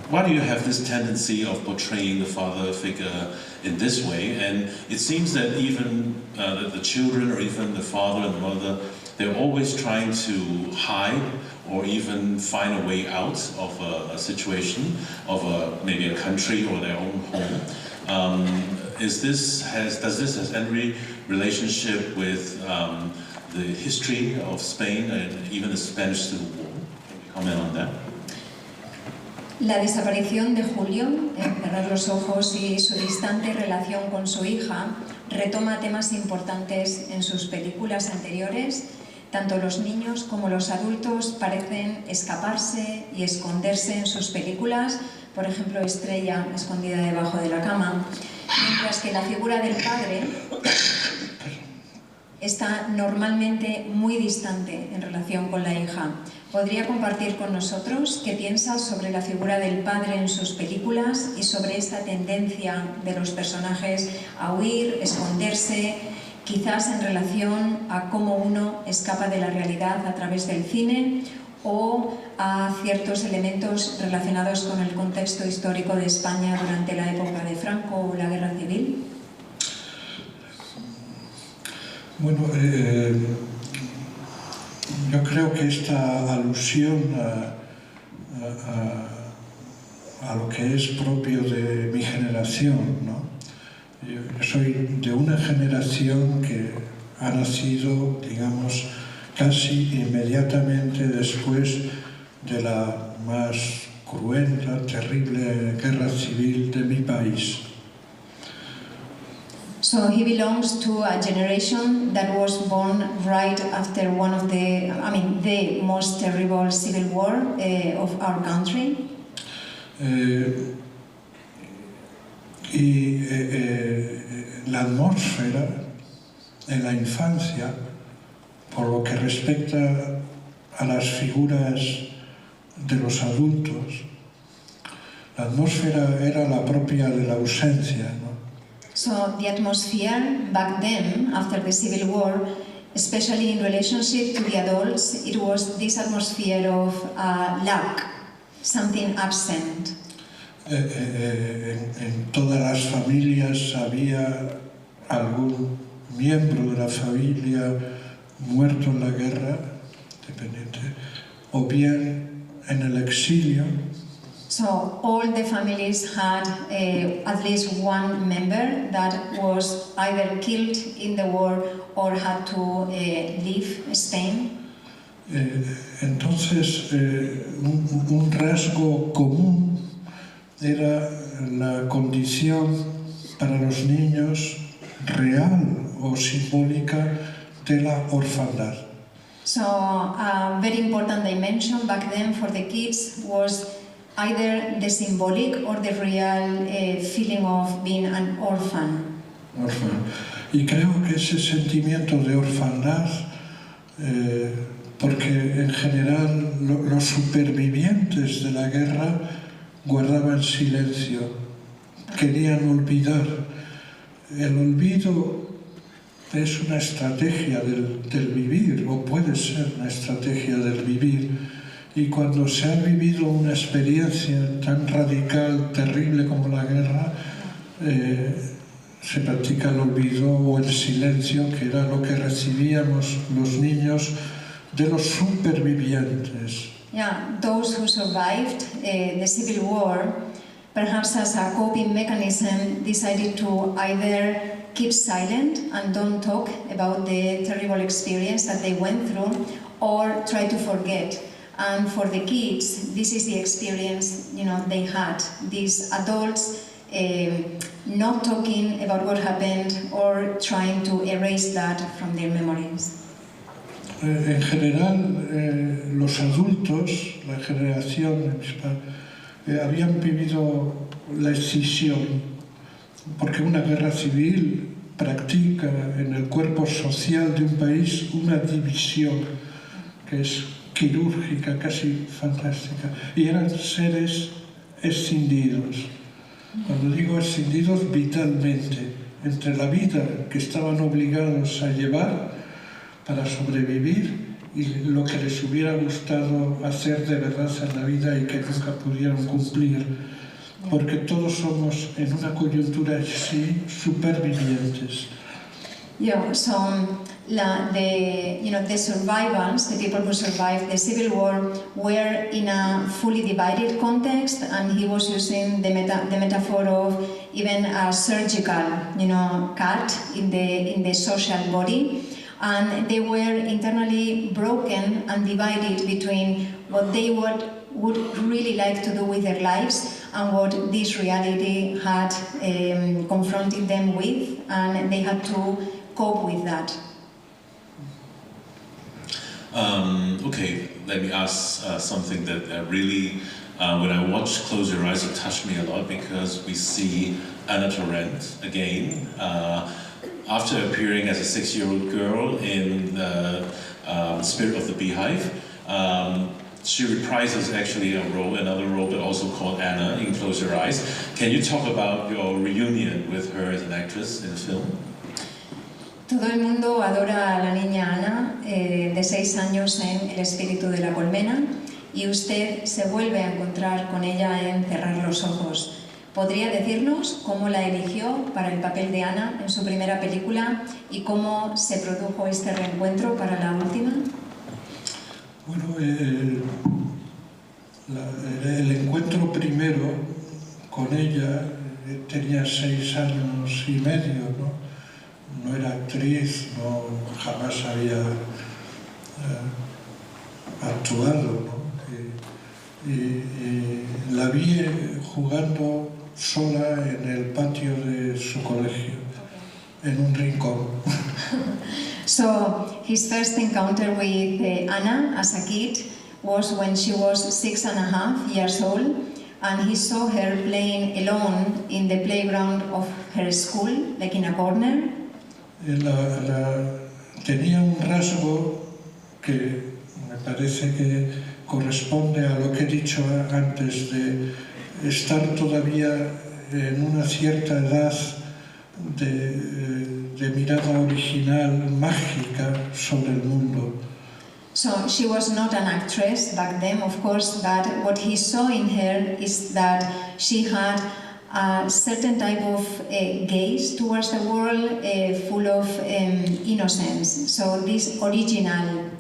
Why do you have this tendency of portraying the father figure in this way? And it seems that even the children or even the father and the mother, they're always trying to hide or even find a way out of a situation, of maybe a country or their own home. Does this have any relationship with the history of Spain and even the Spanish Civil War? Can you comment on that? La desaparición de Julio, cerrar los ojos y su distante relación con su hija retoma temas importantes en sus películas anteriores. Tanto los niños como los adultos parecen escaparse y esconderse en sus películas, por ejemplo, Estrella escondida debajo de la cama, mientras que la figura del padre está normalmente muy distante en relación con la hija. ¿Podría compartir con nosotros qué piensa sobre la figura del padre en sus películas y sobre esta tendencia de los personajes a huir, esconderse, quizás en relación a cómo uno escapa de la realidad a través del cine o a ciertos elementos relacionados con el contexto histórico de España durante la época de Franco o la Guerra Civil? Bueno, yo creo que esta alusión a lo que es propio de mi generación, ¿no? Yo soy de una generación que ha nacido, digamos, casi inmediatamente después de la más cruenta, terrible guerra civil de mi país. So he belongs to a generation that was born right after one of the most terrible civil war of our country. La atmósfera en la infancia, por lo que respecta a las figuras de los adultos, la atmósfera era la propia de la ausencia, ¿no? So the atmosphere back then, after the Civil War, especially in relationship to the adults, it was this atmosphere of lack, something absent. En todas las familias había algún miembro de la familia muerto en la guerra, dependiente, o bien en el exilio. So all the families had at least one member that was either killed in the war or had to leave Spain. Entonces, un rasgo común era la condición para los niños real o simbólica de la orfandad. So a very important dimension back then for the kids was either the symbolic or the real feeling of being an orphan. Y creo que ese sentimiento de orfandad, porque en general los supervivientes de la guerra guardaban silencio, querían olvidar el olvido es una estrategia del vivir, o puede ser una estrategia del vivir. Y cuando se ha vivido una experiencia tan radical, terrible como la guerra, se practica el olvido o el silencio, que era lo que recibíamos los niños de los supervivientes. Yeah, those who survived the Civil War, perhaps as a coping mechanism, decided to either keep silent and don't talk about the terrible experience that they went through, or try to forget. And for the kids, this is the experience, they had. These adults not talking about what happened or trying to erase that from their memories. En general, los adultos, la generación de mis padres, habían vivido la escisión, porque una guerra civil practica en el cuerpo social de un país una división que es quirúrgica, casi fantástica, y eran seres escindidos. Cuando digo escindidos, vitalmente, entre la vida que estaban obligados a llevar para sobrevivir y lo que les hubiera gustado hacer de verdad en la vida y que nunca pudieron cumplir, porque todos somos en una coyuntura así supervivientes. Yeah, so the survivors, the people who survived the Civil War, were in a fully divided context, and he was using the metaphor of even a surgical, cut in the social body, and they were internally broken and divided between what they would really like to do with their lives and what this reality had confronted them with, and they had to cope with that. Okay, let me ask something that really, when I watched Close Your Eyes, it touched me a lot, because we see Anna Torrent again, after appearing as a 6-year-old girl in the Spirit of the Beehive. She reprises actually another role, but also called Anna in Close Your Eyes. Can you talk about your reunion with her as an actress in the film? Todo el mundo adora a la niña Ana, de 6 años, en El espíritu de la colmena, y usted se vuelve a encontrar con ella en Cerrar los ojos. ¿Podría decirnos cómo la eligió para el papel de Ana en su primera película y cómo se produjo este reencuentro para la última? Bueno, el encuentro primero con ella, tenía 6 años y medio, ¿no? No era actriz, jamás había actuado, ¿no? Y la vi jugando sola en el patio de su colegio, en un rincón. So his first encounter with Anna as a kid was when she was 6.5 years old, and he saw her playing alone in the playground of her school, like in a corner. Tenía un rasgo que me parece que corresponde a lo que he dicho antes, de estar todavía en una cierta edad de mirada original, mágica sobre el mundo. So she was not an actress back then, of course, but what he saw in her is that she had a certain type of gaze towards the world, full of innocence. So this original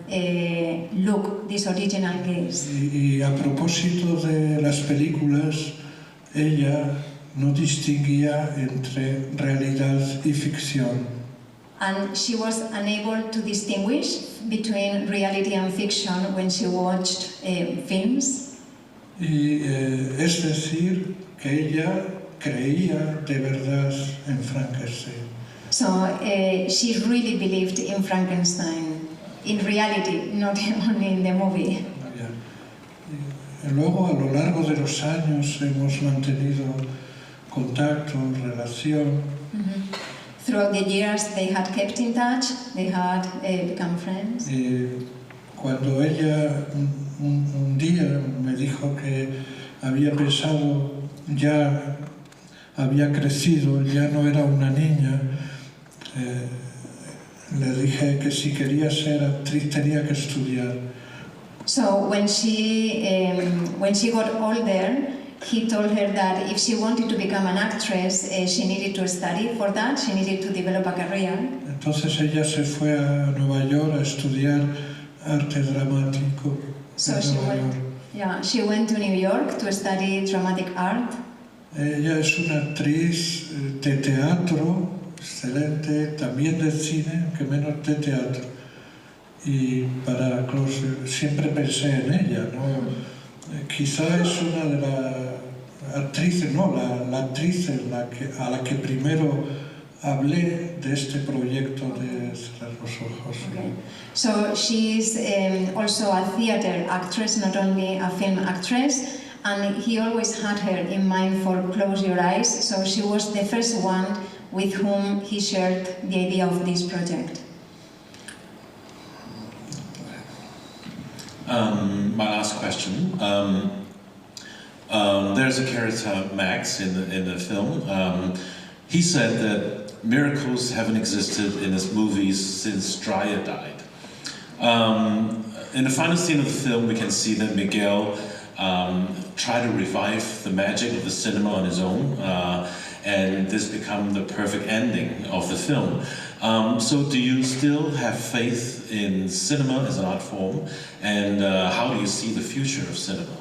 look, this original gaze. Y a propósito de las películas, ella no distinguía entre realidad y ficción. And she was unable to distinguish between reality and fiction when she watched films. Y es decir, que ella creía de verdad en Frankenstein. So she really believed in Frankenstein, in reality, not only in the movie. Y luego, a lo largo de los años, hemos mantenido contacto, relación. Throughout the years, they had kept in touch, they had become friends. Y cuando ella un día me dijo que había pensado ya había crecido, ya no era una niña, le dije que si quería ser actriz tenía que estudiar. So when she got older, he told her that if she wanted to become an actress, she needed to study for that, she needed to develop a career. Entonces ella se fue a Nueva York a estudiar arte dramático. So she went to New York to study dramatic art. Ella es una actriz de teatro, excelente, también de cine, que menos de teatro. Y para siempre pensé en ella, ¿no? Quizá es una de las actrices, no, la actriz a la que primero hablé de este proyecto de Cerrar los Ojos. Okay. So she's also a theater actress, not only a film actress, and he always had her in mind for Close Your Eyes, so she was the first one with whom he shared the idea of this project. My last question. There's a character, Max, in the film. He said that miracles haven't existed in his movies since Dreyer died. In the final scene of the film, we can see that Miguel tried to revive the magic of the cinema on his own, and this became the perfect ending of the film. So do you still have faith in cinema as an art form, and how do you see the future of cinema?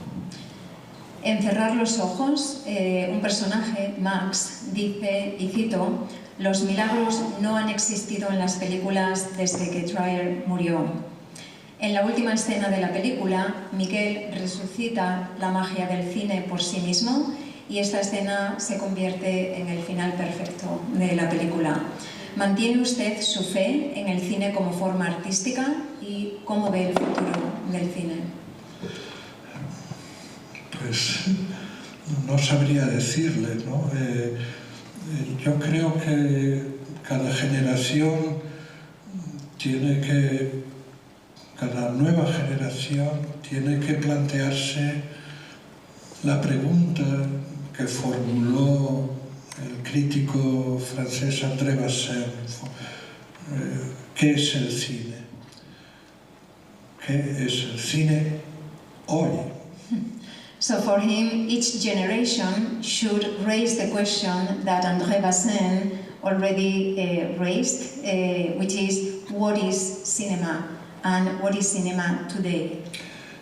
En Cerrar los Ojos, un personaje, Max, dice, y cito, los milagros no han existido en las películas desde que Dreyer murió. En la última escena de la película, Miguel resucita la magia del cine por sí mismo y esta escena se convierte en el final perfecto de la película. ¿Mantiene usted su fe en el cine como forma artística y cómo ve el futuro del cine? Pues no sabría decirle, ¿no? Yo creo que cada generación cada nueva generación tiene que plantearse la pregunta que formuló el crítico francés André Bazin, ¿qué es el cine? ¿Qué es el cine hoy? So for him, each generation should raise the question that André Bazin already raised, which is, what is cinema and what is cinema today?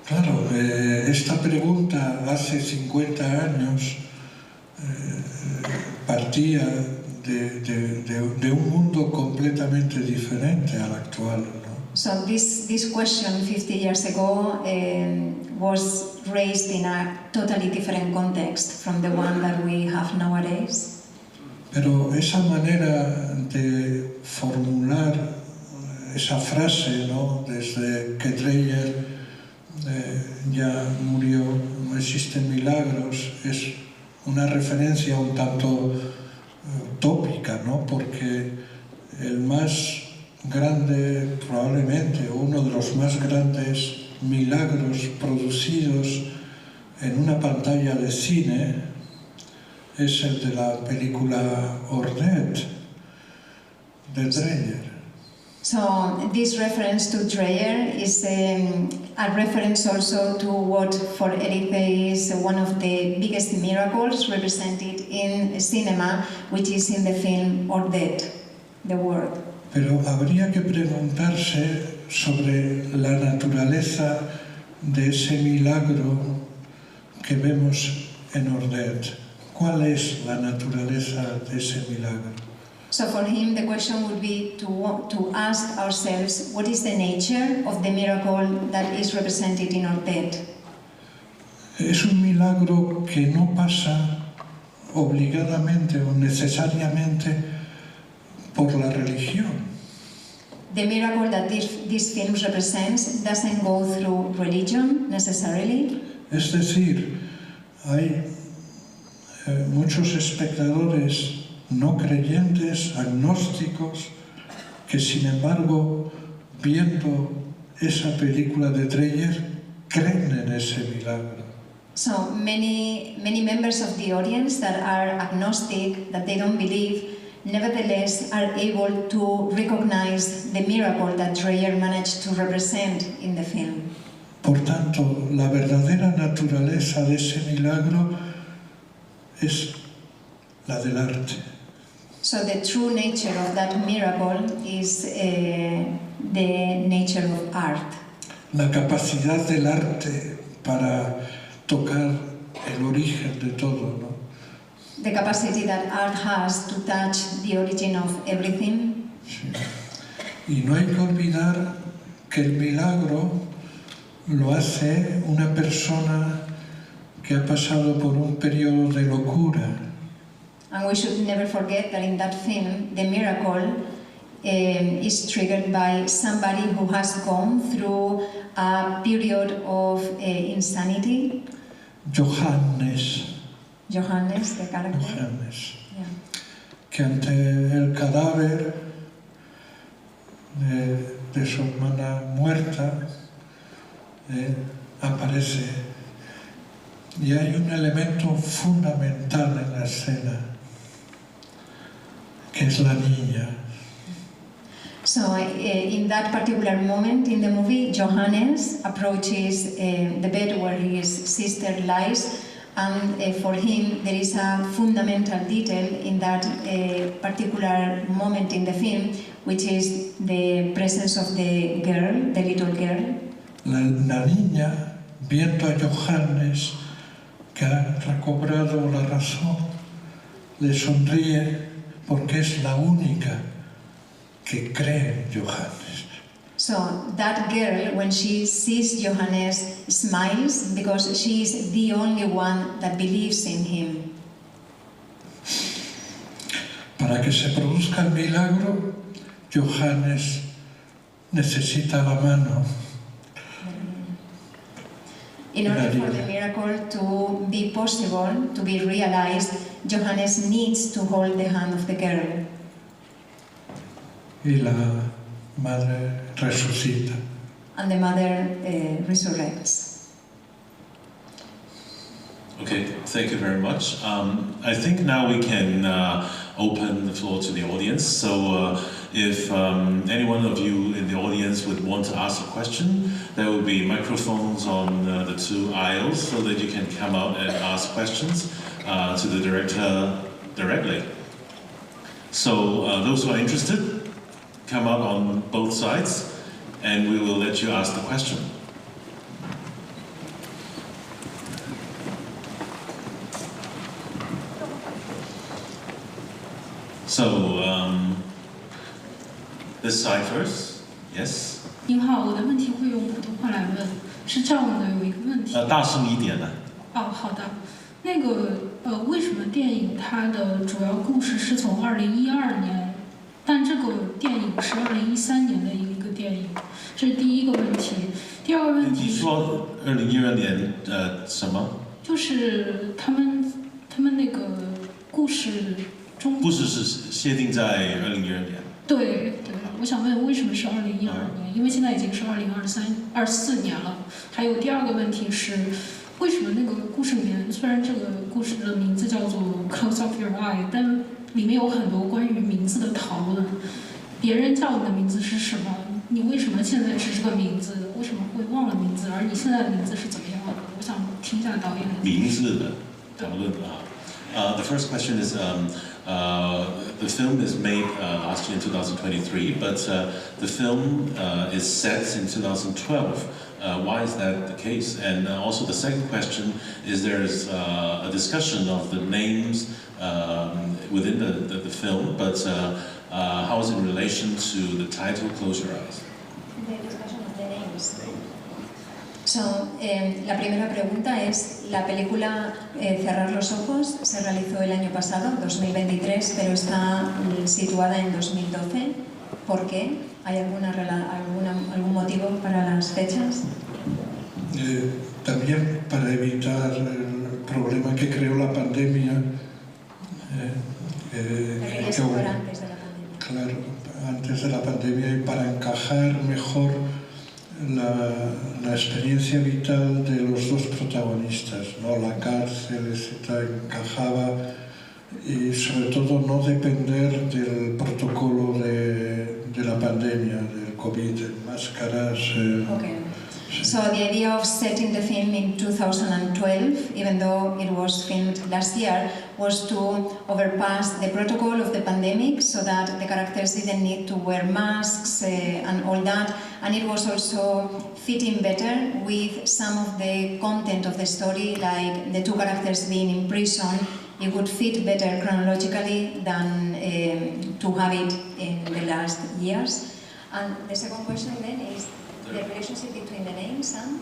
Claro, esta pregunta hace 50 años partía de un mundo completamente diferente al actual, ¿no? So this question 50 years ago was raised in a totally different context from the one that we have nowadays. Pero esa manera de formular esa frase, ¿no? Desde que Dreyer ya murió, no existen milagros, es una referencia un tanto utópica, ¿no? Porque el más grande, probablemente uno de los más grandes milagros producidos en una pantalla de cine es el de la película Ordet de Dreyer. So this reference to Dreyer is a reference also to what for Eric is one of the biggest miracles represented in cinema, which is in the film Ordet, The Word. Pero habría que preguntarse sobre la naturaleza de ese milagro que vemos en Ordet. ¿Cuál es la naturaleza de ese milagro? So for him, the question would be to ask ourselves, what is the nature of the miracle that is represented in Ordet? Es un milagro que no pasa obligadamente o necesariamente por la religión. The miracle that this film represents doesn't go through religion necessarily. Es decir, hay muchos espectadores no creyentes, agnósticos, que sin embargo, viendo esa película de Dreyer, creen en ese milagro. So many members of the audience that are agnostic, that they don't believe, nevertheless are able to recognize the miracle that Dreyer managed to represent in the film. Por tanto, la verdadera naturaleza de ese milagro es la del arte. So the true nature of that miracle is the nature of art. La capacidad del arte para tocar el origen de todo, ¿no? The capacity that art has to touch the origin of everything. Sí. Y no hay que olvidar que el milagro lo hace una persona que ha pasado por un periodo de locura. And we should never forget that in that film, the miracle is triggered by somebody who has gone through a period of insanity. Johannes, Johannes, the character. Johannes, Yeah. que ante el cadáver de su hermana muerta aparece. Y hay un elemento fundamental en la escena, que es la niña. So in that particular moment in the movie, Johannes approaches the bed where his sister lies, and for him there is a fundamental detail in that particular moment in the film, which is the presence of the girl, the little girl. La niña, viendo a Johannes, que ha recobrado la razón, le sonríe porque es la única que cree en Johannes. So that girl, when she sees Johannes, smiles because she is the only one that believes in him. Para que se produzca el milagro, Johannes necesita la mano. In order for the miracle to be possible, to be realized, Johannes needs to hold the hand of the girl. Y la madre resucita. And the mother resurrects. Okay, thank you very much. I think now we can open the floor to the audience. So if any one of you in the audience would want to ask a question, there will be microphones on the two aisles so that you can come out and ask questions to the director directly. So those who are interested, come out on both sides and we will let you ask the question. So, this side first, yes. 您好，我的问题会用普通话来问，是这样的，有一个问题。大声一点呢。哦，好的。那个为什么电影它的主要故事是从2012年，但这个电影是2013年的一个电影？这是第一个问题。第二个问题是，你说2012年什么？就是他们那个故事中。故事是限定在2012年。对，我想问为什么是2012年？因为现在已经是2024年了。还有第二个问题是，为什么那个故事里面，虽然这个故事的名字叫做 Close Up Your Eye， 但里面有很多关于名字的讨论。别人叫你的名字是什么？你为什么现在是这个名字？为什么会忘了名字？而你现在的名字是怎么样的？我想听一下导演的名字的讨论啊。The first question is, the film is made last year in 2023, but the film is set in 2012. Why is that the case? And also the second question is there is a discussion of the names within the film, but how is it in relation to the title Close Your Eyes? The discussion of the names. So, la primera pregunta es, la película Cerrar los ojos se realizó el año pasado, 2023, pero está situada en 2012. ¿Por qué? ¿Hay algún motivo para las fechas? También para evitar el problema que creó la pandemia. Antes de la pandemia. Claro, antes de la pandemia, y para encajar mejor la experiencia vital de los dos protagonistas, ¿no? La cárcel encajaba y sobre todo no depender del protocolo de la pandemia, del COVID, máscaras. Okay. So the idea of setting the film in 2012, even though it was filmed last year, was to overpass the protocol of the pandemic so that the characters didn't need to wear masks and all that, and it was also fitting better with some of the content of the story, like the two characters being in prison. It would fit better chronologically than to have it in the last years. And the second question then is the relationship between the names and...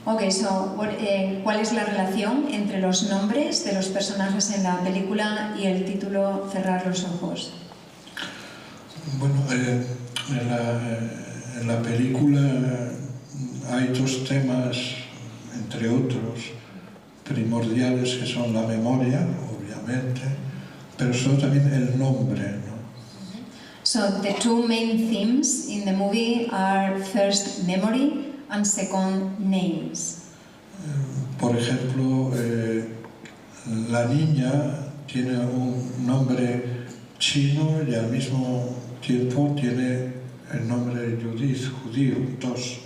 Okay, so ¿cuál es la relación entre los nombres de los personajes en la película y el título Cerrar los ojos? Bueno, en la película hay dos temas, entre otros, primordiales, que son la memoria, obviamente, pero son también el nombre, ¿no? So the two main themes in the movie are first memory and second names. Por ejemplo, la niña tiene un nombre chino y al mismo tiempo tiene el nombre de Judith, judío, dos.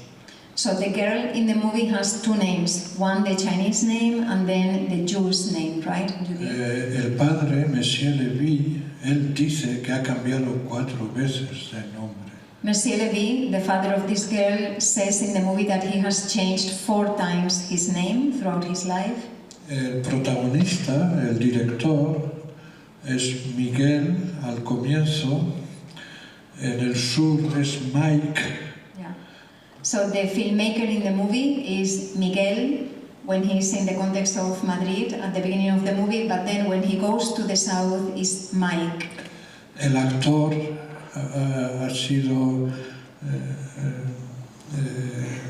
So the girl in the movie has two names, one the Chinese name and then the Jewish name, right? El padre, Monsieur Levy, él dice que ha cambiado 4 veces de nombre. Monsieur Levy, the father of this girl, says in the movie that he has changed 4 times his name throughout his life. El protagonista, el director, es Miguel al comienzo, en el sur es Mike. Yeah. So the filmmaker in the movie is Miguel when he's in the context of Madrid at the beginning of the movie, but then when he goes to the south is Mike. El actor ha sido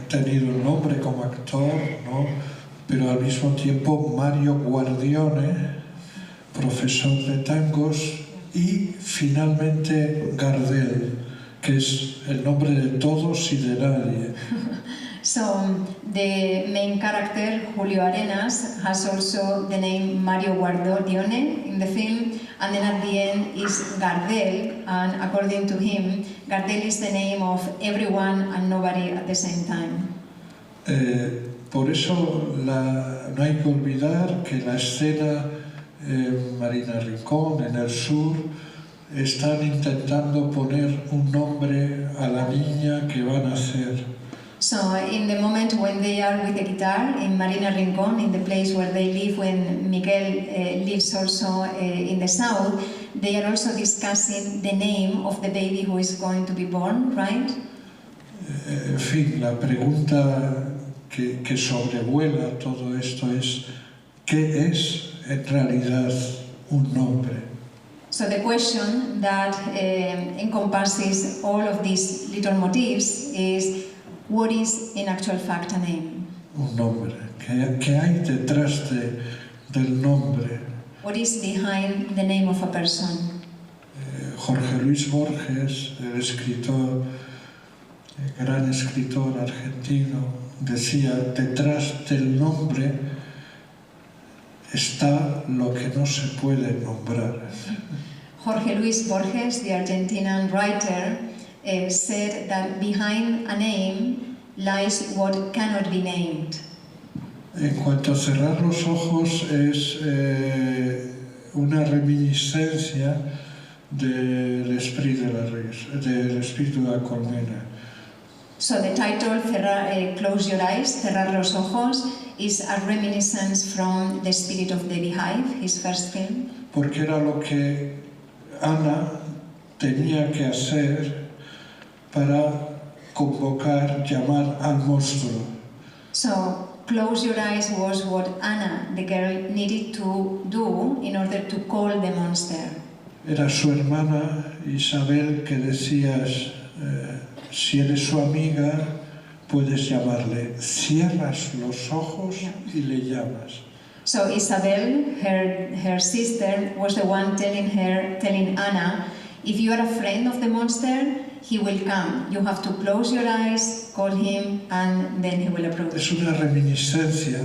tenido un nombre como actor, ¿no? Pero al mismo tiempo Mario Guardione, profesor de tangos, y finalmente Gardel, que es el nombre de todos y de nadie. So the main character, Julio Arenas, has also the name Mario Guardione in the film, and then at the end is Gardel, and according to him, Gardel is the name of everyone and nobody at the same time. Por eso no hay que olvidar que la escena Marina Rincón, en el sur, están intentando poner un nombre a la niña que va a nacer. So in the moment when they are with the guitar in Marina Rincón, in the place where they live, when Miguel lives also in the south, they are also discussing the name of the baby who is going to be born, right? En fin, la pregunta que sobrevuela todo esto es ¿qué es en realidad un nombre? So the question that encompasses all of these little motifs is what is in actual fact a name? Un nombre. ¿Qué hay detrás del nombre? What is behind the name of a person? Jorge Luis Borges, el escritor, el gran escritor argentino, decía, detrás del nombre está lo que no se puede nombrar. Jorge Luis Borges, the Argentinian writer, said that behind a name lies what cannot be named. En cuanto a cerrar los ojos, es una reminiscencia del espíritu de la colmena. So the title Close Your Eyes, Cerrar los Ojos, is a reminiscence from The Spirit of the Beehive, his first film. Porque era lo que Ana tenía que hacer para convocar, llamar al monstruo. So Close Your Eyes was what Anna, the girl, needed to do in order to call the monster. Era su hermana Isabel que decías, si eres su amiga, puedes llamarle. Cierras los ojos y le llamas. So Isabel, her sister, was the one telling Anna, if you are a friend of the monster, he will come. You have to close your eyes, call him, and then he will approach. Es una reminiscencia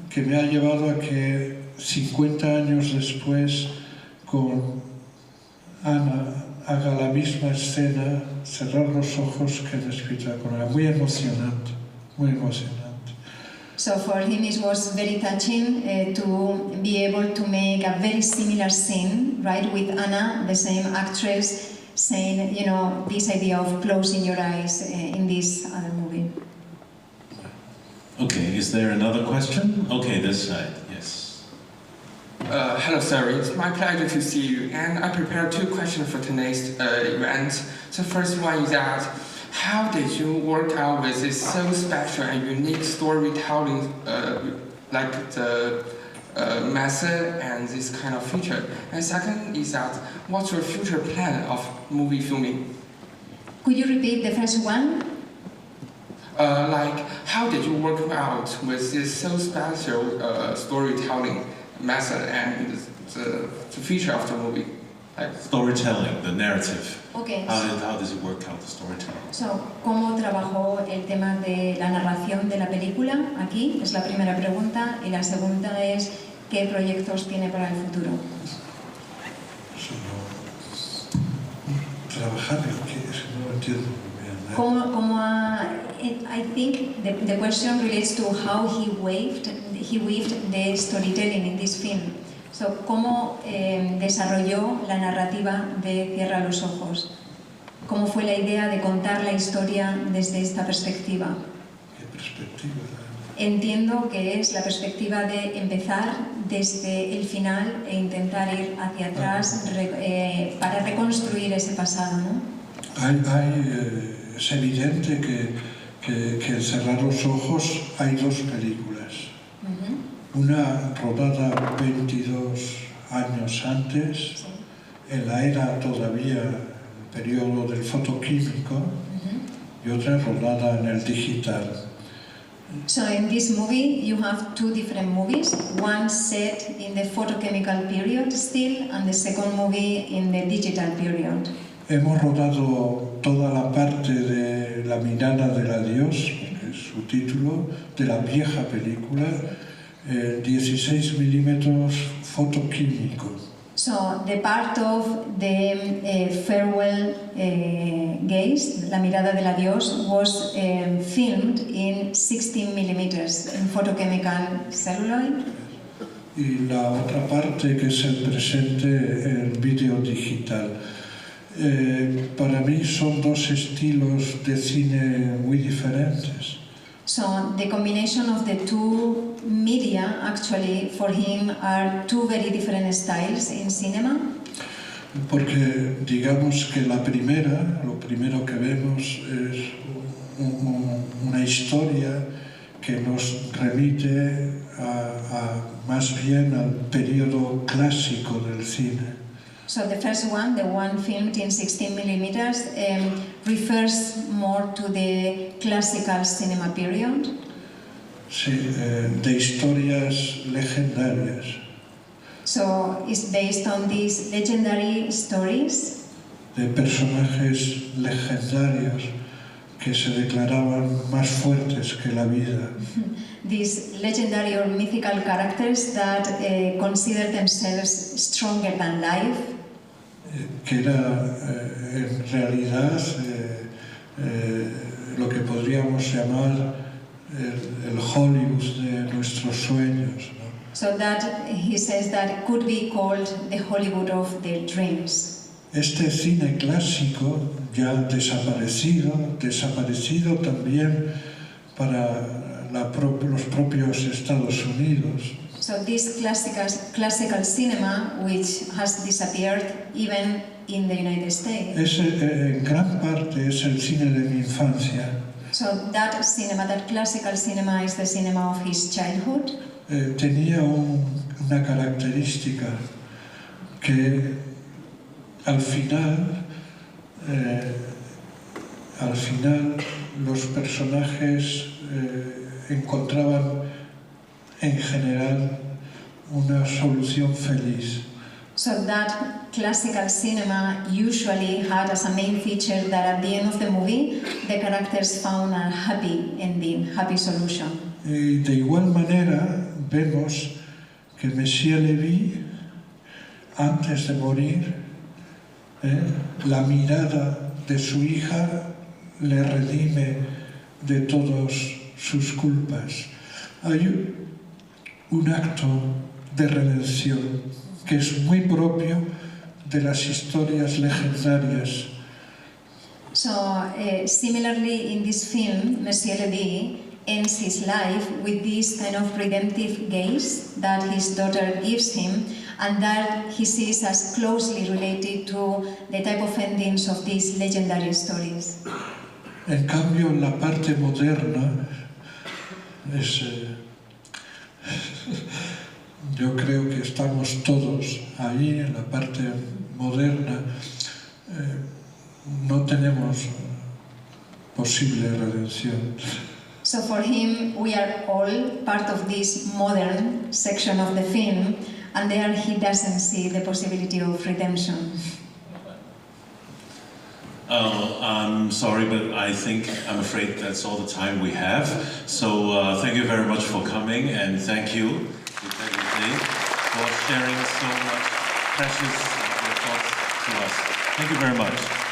que me ha llevado a que 50 años después, con Ana, haga la misma escena, cerrar los ojos que en el espectacular. Muy emocionante, muy emocionante. So for him it was very touching to be able to make a very similar scene, right, with Anna, the same actress, saying, you know, this idea of closing your eyes in this other movie. Okay, is there another question? Okay, this side, yes. Hello, sir. It's my pleasure to see you. And I prepared 2 questions for today's event. The first one is that, how did you work out with this so special and unique storytelling, like the method and this kind of feature? And second is that, what's your future plan of movie filming? Could you repeat the first one? Like, how did you work out with this so special storytelling method and the feature of the movie? Like, Storytelling, the narrative. Okay. How does it work out, the storytelling? So, ¿cómo trabajó el tema de la narración de la película? Aquí es la primera pregunta y la segunda es ¿qué proyectos tiene para el futuro? Trabajar en qué, no entiendo muy bien. I think the question relates to how he weaved the storytelling in this film. So, ¿cómo desarrolló la narrativa de Cierra los ojos? ¿Cómo fue la idea de contar la historia desde esta perspectiva? ¿Qué perspectiva? Entiendo que es la perspectiva de empezar desde el final e intentar ir hacia atrás para reconstruir ese pasado, ¿no? Es evidente que en Cerrar los ojos hay 2 películas. Una rodada 22 años antes, Sí. en la era todavía, el periodo del fotoquímico, y otra rodada en el digital. So in this movie you have 2 different movies, one set in the photochemical period still and the second movie in the digital period. Hemos rodado toda la parte de La mirada del adiós, que es su título, de la vieja película, 16 milímetros fotoquímico. So the part of the farewell gaze, La mirada del adiós, was filmed in 16 millimeters in photochemical celluloid. Y la otra parte, que es el presente, el vídeo digital. Para mí son 2 estilos de cine muy diferentes. So the combination of the 2 media actually for him are 2 very different styles in cinema. Porque digamos que la primera, lo primero que vemos es una historia que nos remite más bien al periodo clásico del cine. So the first one, the one filmed in 16 millimeters, refers more to the classical cinema period. Sí, de historias legendarias. So it's based on these legendary stories De personajes legendarios que se declaraban más fuertes que la vida. these legendary or mythical characters that consider themselves stronger than life. Que era en realidad lo que podríamos llamar el Hollywood de nuestros sueños, ¿no? So that he says that could be called the Hollywood of their dreams. Este cine clásico ya desaparecido también para los propios Estados Unidos. So this classical cinema, which has disappeared even in the United States. En gran parte es el cine de mi infancia. So that cinema, that classical cinema, is the cinema of his childhood. Tenía una característica que al final los personajes encontraban en general una solución feliz So that classical cinema usually had as a main feature that at the end of the movie the characters found a happy ending, happy solution. Y de igual manera vemos que Monsieur Lévy, antes de morir, la mirada de su hija le redime de todas sus culpas. Hay un acto de redención que es muy propio de las historias legendarias. So similarly in this film, Monsieur Lévy ends his life with this kind of redemptive gaze that his daughter gives him and that he sees as closely related to the type of endings of these legendary stories. En cambio, en la parte moderna es... yo creo que estamos todos ahí, en la parte moderna, no tenemos posible redención. So for him, we are all part of this modern section of the film, and there he doesn't see the possibility of redemption. I'm sorry, but I'm afraid that's all the time we have. So thank you very much for coming, and thank you for sharing so much precious thoughts to us. Thank you very much.